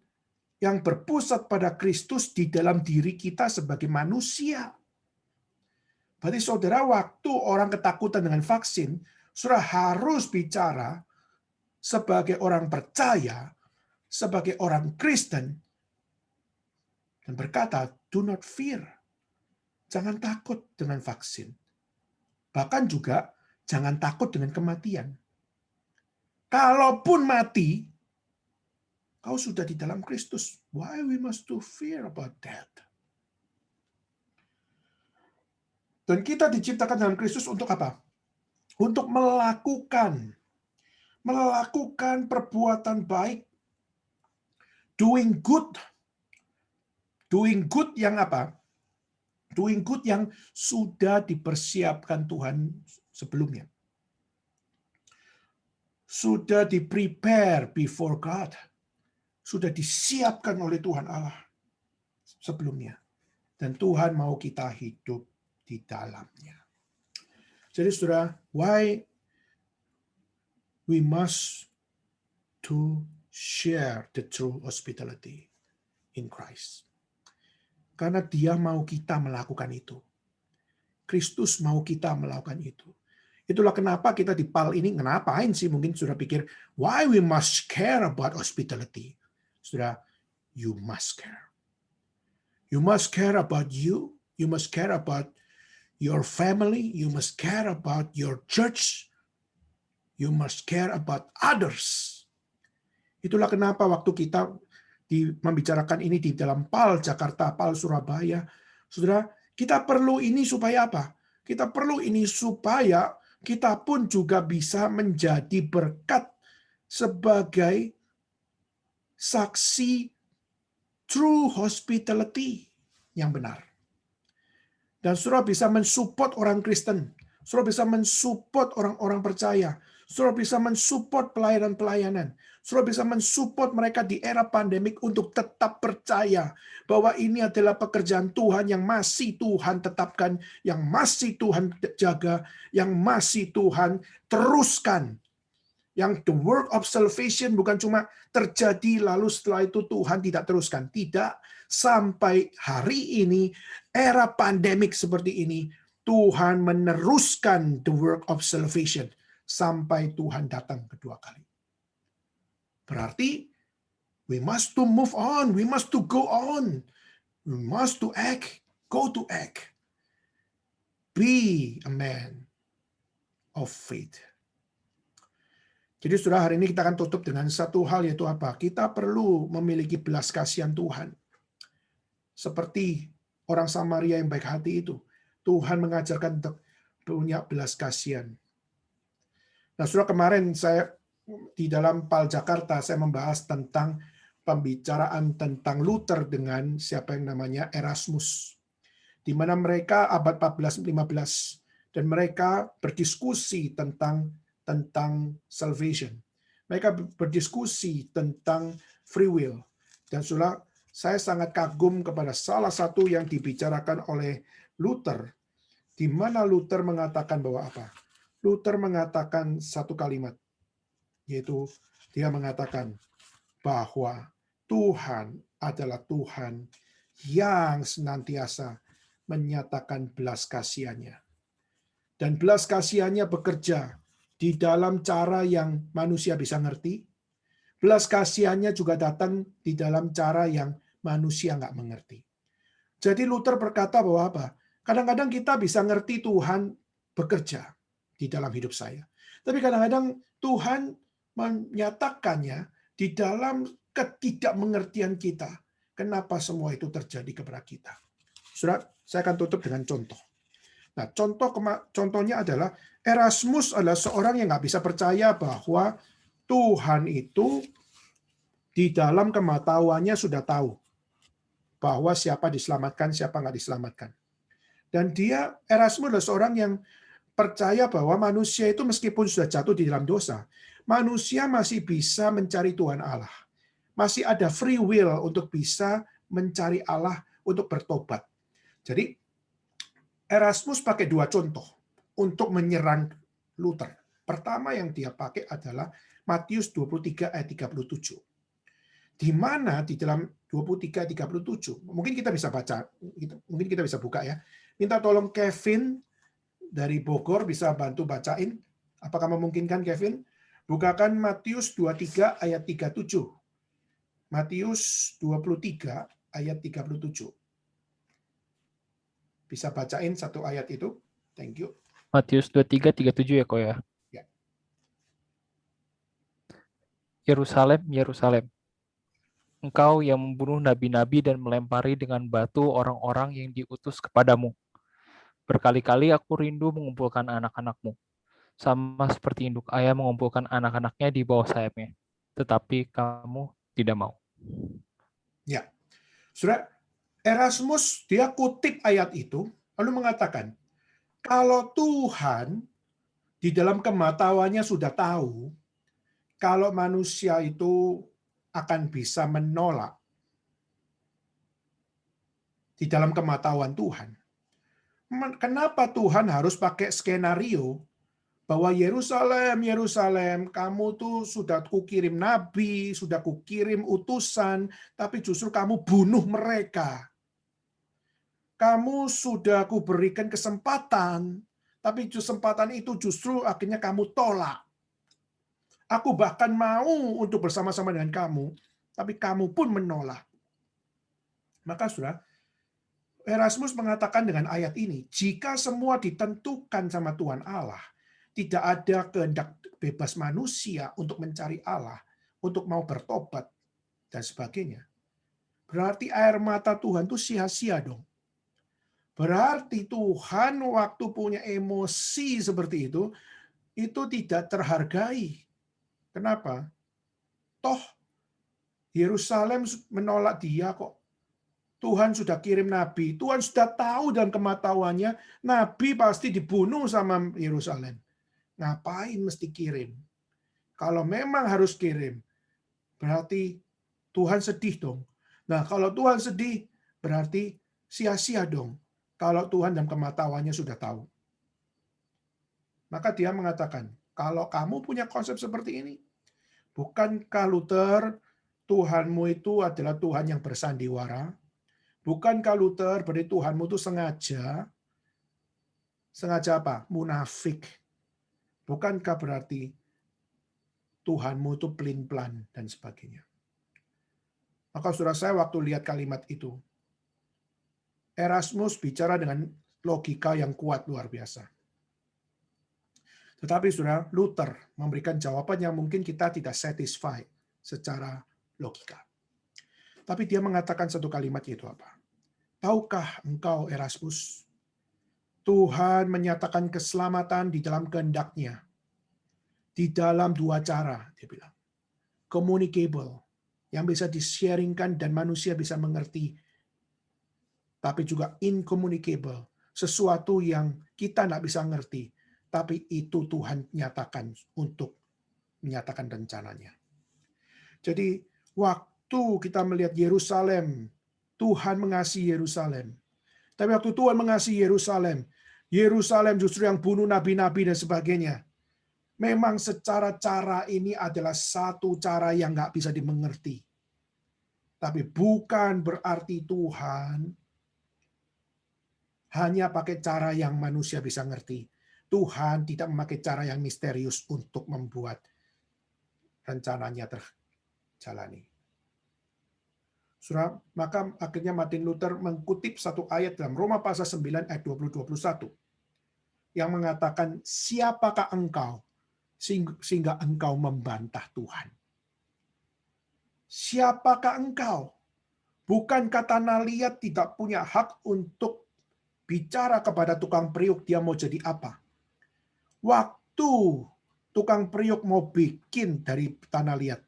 yang berpusat pada Kristus di dalam diri kita sebagai manusia. Berarti saudara, waktu orang ketakutan dengan vaksin, saudara harus bicara sebagai orang percaya, sebagai orang Kristen, dan berkata, do not fear. Jangan takut dengan vaksin. Bahkan juga, jangan takut dengan kematian. Kalaupun mati, kau sudah di dalam Kristus. Why we must to fear about that? Dan kita diciptakan dalam Kristus untuk apa? Untuk melakukan perbuatan baik, doing good yang apa? Doing good yang sudah dipersiapkan Tuhan sebelumnya. Sudah di-prepare before God. Sudah disiapkan oleh Tuhan Allah sebelumnya. Dan Tuhan mau kita hidup di dalamnya. Jadi saudara, why we must to share the true hospitality in Christ. Karena dia mau kita melakukan itu. Kristus mau kita melakukan itu. Itulah kenapa kita di PAL ini, ngapain sih? Mungkin sudah pikir, why we must care about hospitality? Sudah, you must care. You must care about you. You must care about your family. You must care about your church. You must care about others. Itulah kenapa waktu kita membicarakan ini di dalam PAL Jakarta, PAL Surabaya, saudara, kita perlu ini supaya apa? Kita perlu ini supaya kita pun juga bisa menjadi berkat sebagai saksi true hospitality yang benar. Dan saudara bisa mensupport orang Kristen, saudara bisa mensupport orang-orang percaya, saudara bisa mensupport pelayanan-pelayanan, saudara bisa mensupport mereka di era pandemik untuk tetap percaya bahwa ini adalah pekerjaan Tuhan yang masih Tuhan tetapkan, yang masih Tuhan jaga, yang masih Tuhan teruskan. Yang the work of salvation bukan cuma terjadi lalu setelah itu Tuhan tidak teruskan. Tidak, sampai hari ini, era pandemik seperti ini, Tuhan meneruskan the work of salvation sampai Tuhan datang kedua kali. Berarti, we must to move on, we must to go on, we must to act, go to act. Be a man of faith. Jadi saudara, hari ini kita akan tutup dengan satu hal, yaitu apa? Kita perlu memiliki belas kasihan Tuhan. Seperti orang Samaria yang baik hati itu. Tuhan mengajarkan untuk punya belas kasihan. Nah, saudara, kemarin saya di dalam PAL Jakarta, saya membahas tentang pembicaraan tentang Luther dengan siapa yang namanya Erasmus. Di mana mereka abad 14-15, dan mereka berdiskusi tentang salvation. Mereka berdiskusi tentang free will. Dan saudara, saya sangat kagum kepada salah satu yang dibicarakan oleh Luther, di mana Luther mengatakan bahwa apa? Luther mengatakan satu kalimat, yaitu dia mengatakan bahwa Tuhan adalah Tuhan yang senantiasa menyatakan belas kasihannya. Dan belas kasihannya bekerja di dalam cara yang manusia bisa ngerti, belas kasihannya juga datang di dalam cara yang manusia nggak mengerti. Jadi Luther berkata bahwa apa? Kadang-kadang kita bisa ngerti Tuhan bekerja di dalam hidup saya. Tapi kadang-kadang Tuhan menyatakannya di dalam ketidakmengertian kita. Kenapa semua itu terjadi kepada kita? Saudara, saya akan tutup dengan contoh. Nah, contohnya adalah Erasmus adalah seorang yang nggak bisa percaya bahwa Tuhan itu di dalam kematahuannya sudah tahu bahwa siapa diselamatkan, siapa nggak diselamatkan. Dan Erasmus adalah seorang yang percaya bahwa manusia itu meskipun sudah jatuh di dalam dosa, manusia masih bisa mencari Tuhan Allah. Masih ada free will untuk bisa mencari Allah untuk bertobat. Jadi Erasmus pakai dua contoh untuk menyerang Luther. Pertama yang dia pakai adalah Matius 23 ayat 37. Di mana di dalam 23 ayat 37, mungkin kita bisa baca, mungkin kita bisa buka ya. Minta tolong Kevin dari Bogor bisa bantu bacain. Apakah memungkinkan Kevin? Bukakan Matius 23 ayat 37. Matius 23 ayat 37. Bisa bacain satu ayat itu? Thank you. Matius 23:37 ya kok ya. Ya. Yerusalem, Yerusalem, engkau yang membunuh nabi-nabi dan melempari dengan batu orang-orang yang diutus kepadamu. Berkali-kali aku rindu mengumpulkan anak-anakmu, sama seperti induk ayah mengumpulkan anak-anaknya di bawah sayapnya. Tetapi kamu tidak mau. Ya. Saudara, Erasmus dia kutip ayat itu lalu mengatakan, kalau Tuhan di dalam kematahuannya sudah tahu kalau manusia itu akan bisa menolak di dalam kematahuan Tuhan. Kenapa Tuhan harus pakai skenario bahwa Yerusalem, Yerusalem, kamu tuh sudah kukirim nabi, sudah kukirim utusan, tapi justru kamu bunuh mereka. Kamu sudah kuberikan kesempatan, tapi kesempatan itu justru akhirnya kamu tolak. Aku bahkan mau untuk bersama-sama dengan kamu, tapi kamu pun menolak. Maka saudara, Erasmus mengatakan dengan ayat ini, jika semua ditentukan sama Tuhan Allah, tidak ada kehendak bebas manusia untuk mencari Allah, untuk mau bertobat, dan sebagainya. Berarti air mata Tuhan itu sia-sia dong. Berarti Tuhan waktu punya emosi seperti itu tidak terhargai. Kenapa? Toh Yerusalem menolak dia kok. Tuhan sudah kirim nabi. Tuhan sudah tahu dalam kematahuannya, nabi pasti dibunuh sama Yerusalem. Ngapain mesti kirim? Kalau memang harus kirim, berarti Tuhan sedih dong. Nah, kalau Tuhan sedih, berarti sia-sia dong. Kalau Tuhan dalam kematahuannya sudah tahu. Maka dia mengatakan, kalau kamu punya konsep seperti ini, bukankah Luther, Tuhanmu itu adalah Tuhan yang bersandiwara? Bukankah Luther berarti Tuhanmu itu sengaja apa? Munafik. Bukankah berarti Tuhanmu itu pelin-pelan dan sebagainya. Maka saudara saya waktu lihat kalimat itu, Erasmus bicara dengan logika yang kuat luar biasa. Tetapi saudara, Luther memberikan jawaban yang mungkin kita tidak satisfied secara logika. Tapi dia mengatakan satu kalimat itu apa? Tahukah engkau Erasmus, Tuhan menyatakan keselamatan di dalam kehendak-Nya. Di dalam dua cara, dia bilang. Communicable, yang bisa di-sharingkan dan manusia bisa mengerti. Tapi juga incommunicable, sesuatu yang kita nggak bisa ngerti. Tapi itu Tuhan nyatakan untuk menyatakan rencananya. Jadi, waktu kita melihat Yerusalem, Tuhan mengasihi Yerusalem. Tapi waktu Tuhan mengasihi Yerusalem, Yerusalem justru yang bunuh nabi-nabi dan sebagainya. Memang secara cara ini adalah satu cara yang nggak bisa dimengerti. Tapi bukan berarti Tuhan hanya pakai cara yang manusia bisa ngerti. Tuhan tidak memakai cara yang misterius untuk membuat rencananya jalani. Saudara, maka akhirnya Martin Luther mengutip satu ayat dalam Roma pasal 9 ayat 20-21 yang mengatakan, siapakah engkau sehingga engkau membantah Tuhan? Siapakah engkau? Bukankah tanah liat tidak punya hak untuk bicara kepada tukang periuk dia mau jadi apa? Waktu tukang periuk mau bikin dari tanah liat,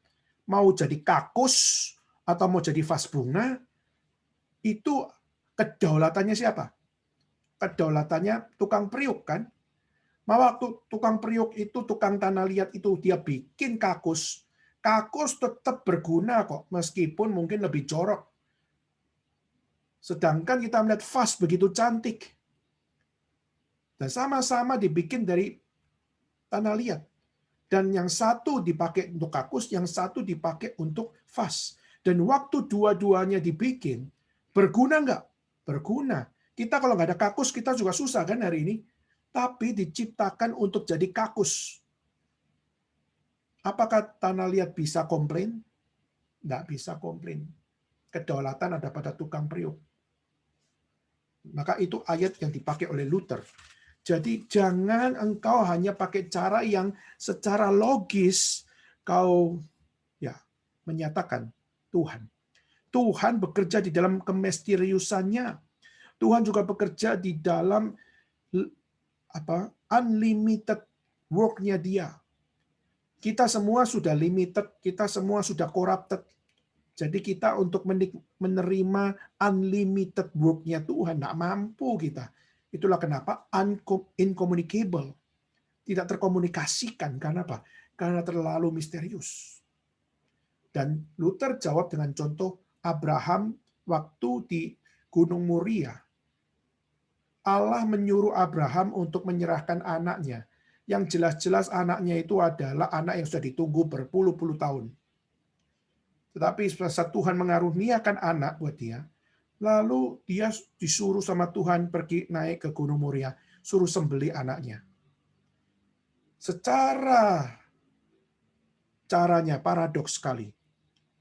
mau jadi kakus atau mau jadi vas bunga, itu kedaulatannya siapa? Kedaulatannya tukang periuk kan? Waktu tukang periuk itu, tukang tanah liat itu dia bikin kakus, kakus tetap berguna kok, meskipun mungkin lebih jorok. Sedangkan kita melihat vas begitu cantik. Dan sama-sama dibikin dari tanah liat. Dan yang satu dipakai untuk kakus, yang satu dipakai untuk vas. Dan waktu dua-duanya dibikin, berguna nggak? Berguna. Kita kalau nggak ada kakus, kita juga susah kan hari ini. Tapi diciptakan untuk jadi kakus. Apakah tanah liat bisa komplain? Nggak bisa komplain. Kedaulatan ada pada tukang periuk. Maka itu ayat yang dipakai oleh Luther. Jadi jangan engkau hanya pakai cara yang secara logis kau menyatakan Tuhan. Tuhan bekerja di dalam kemisteriusannya. Tuhan juga bekerja di dalam unlimited work-nya dia. Kita semua sudah limited, kita semua sudah corrupted. Jadi kita untuk menerima unlimited work-nya Tuhan, nggak mampu kita. Itulah kenapa incommunicable. Tidak terkomunikasikan. Karena apa? Karena terlalu misterius. Dan Luther jawab dengan contoh Abraham waktu di Gunung Moria. Allah menyuruh Abraham untuk menyerahkan anaknya. Yang jelas-jelas anaknya itu adalah anak yang sudah ditunggu berpuluh-puluh tahun. Tetapi saat Tuhan mengaruniakan anak buat dia, lalu dia disuruh sama Tuhan pergi naik ke Gunung Moria, suruh sembelih anaknya. Secara caranya paradoks sekali.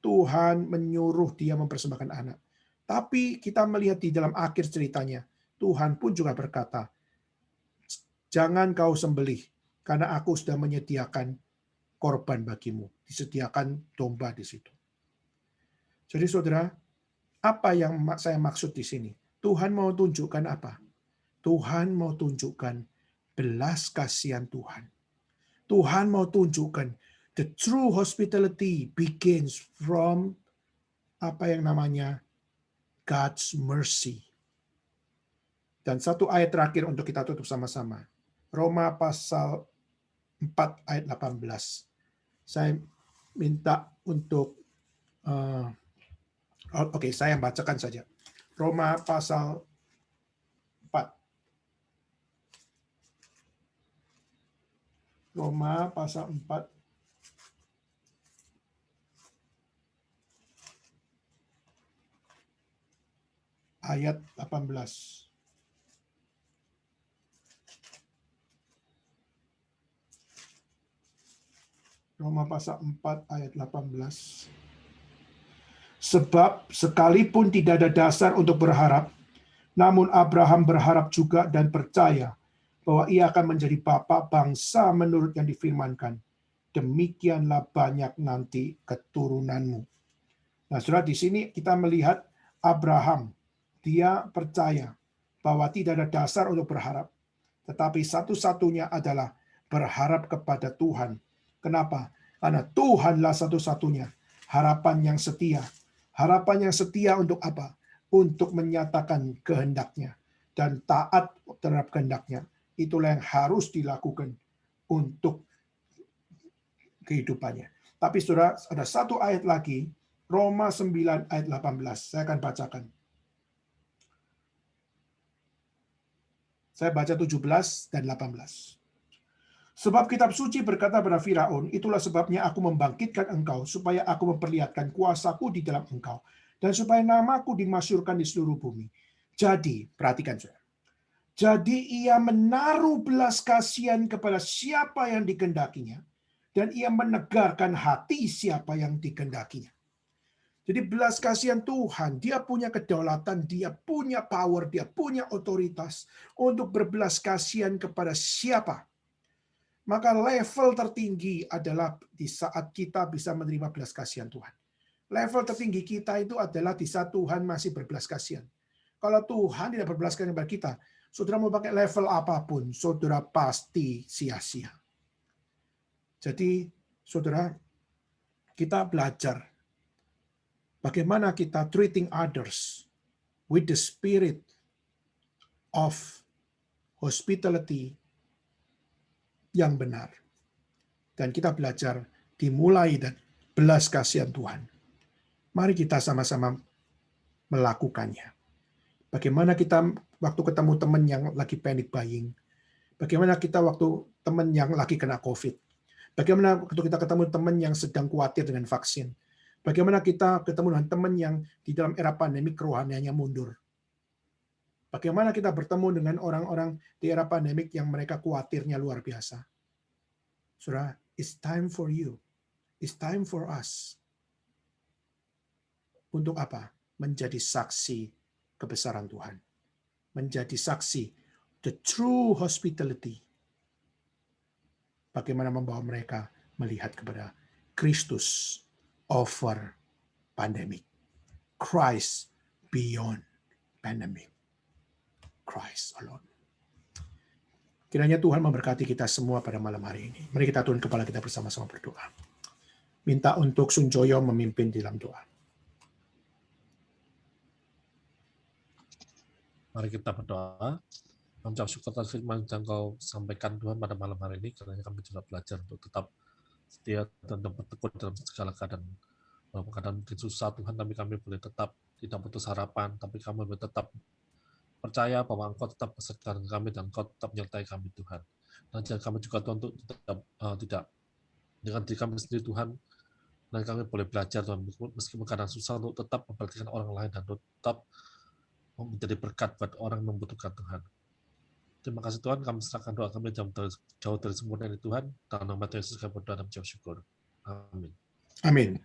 Tuhan menyuruh dia mempersembahkan anak. Tapi kita melihat di dalam akhir ceritanya, Tuhan pun juga berkata, jangan kau sembelih, karena aku sudah menyediakan korban bagimu. Disediakan domba di situ. Jadi saudara, apa yang saya maksud di sini? Tuhan mau tunjukkan apa? Tuhan mau tunjukkan belas kasihan Tuhan. Tuhan mau tunjukkan the true hospitality begins from apa yang namanya God's mercy. Dan satu ayat terakhir untuk kita tutup sama-sama. Roma pasal 4 ayat 18. Saya minta untuk Oke, saya bacakan saja. Roma pasal 4. Roma pasal 4. Ayat 18. Roma pasal 4 ayat 18. Sebab sekalipun tidak ada dasar untuk berharap, namun Abraham berharap juga dan percaya bahwa ia akan menjadi bapa bangsa menurut yang difirmankan. Demikianlah banyak nanti keturunanmu. Nah, saudara, di sini kita melihat Abraham. Dia percaya bahwa tidak ada dasar untuk berharap. Tetapi satu-satunya adalah berharap kepada Tuhan. Kenapa? Karena Tuhanlah satu-satunya harapan yang setia. Harapan yang setia untuk apa? Untuk menyatakan kehendaknya dan taat terhadap kehendaknya. Itulah yang harus dilakukan untuk kehidupannya. Tapi saudara, ada satu ayat lagi, Roma 9 ayat 18. Saya akan bacakan. Saya baca 17 dan 18. Sebab kitab suci berkata pada Firaun, itulah sebabnya aku membangkitkan engkau, supaya aku memperlihatkan kuasaku di dalam engkau, dan supaya namaku dimasyurkan di seluruh bumi. Jadi, perhatikan saudara. Jadi ia menaruh belas kasihan kepada siapa yang dikehendakinya, dan ia menegarkan hati siapa yang dikehendakinya. Jadi belas kasihan Tuhan, dia punya kedaulatan, dia punya power, dia punya otoritas untuk berbelas kasihan kepada siapa. Maka level tertinggi adalah di saat kita bisa menerima belas kasihan Tuhan. Level tertinggi kita itu adalah di saat Tuhan masih berbelas kasihan. Kalau Tuhan tidak berbelas kasihan kepada kita, saudara mau pakai level apapun, saudara pasti sia-sia. Jadi, saudara, kita belajar bagaimana kita treating others with the spirit of hospitality yang benar. Dan kita belajar dimulai dan belas kasihan Tuhan. Mari kita sama-sama melakukannya. Bagaimana kita waktu ketemu teman yang lagi panic buying. Bagaimana kita waktu teman yang lagi kena COVID. Bagaimana waktu kita ketemu teman yang sedang khawatir dengan vaksin. Bagaimana kita ketemu dengan teman yang di dalam era pandemi kerohaniannya mundur. Bagaimana kita bertemu dengan orang-orang di era pandemik yang mereka khawatirnya luar biasa. Saudara, it's time for you. It's time for us. Untuk apa? Menjadi saksi kebesaran Tuhan. Menjadi saksi the true hospitality. Bagaimana membawa mereka melihat kepada Kristus over pandemic. Christ beyond pandemic. Christ alone. Kiranya Tuhan memberkati kita semua pada malam hari ini. Mari kita tunduk kepala kita bersama-sama berdoa. Minta untuk Sun Joyo memimpin di dalam doa. Mari kita berdoa. Mengucap syukur atas firman yang Kau sampaikan Tuhan pada malam hari ini, karena kami juga belajar untuk tetap setia dan bertekun dalam segala keadaan. Dalam keadaan mungkin susah Tuhan, tapi kami boleh tetap tidak putus harapan, tapi kami boleh tetap percaya bahwa Engkau tetap beserta dengan kami dan Engkau tetap menyertai kami Tuhan. Dan jangan kami juga Tuhan untuk tidak dengan diri kami sendiri Tuhan, dan kami boleh belajar Tuhan meskipun keadaan susah untuk tetap memperhatikan orang lain dan tetap menjadi berkat buat orang yang membutuhkan Tuhan. Terima kasih Tuhan, kami serahkan doa kami jauh dari sempurna ini Tuhan. Dalam nama Yesus kami berdoa dan mengucap syukur. Amin. Amin.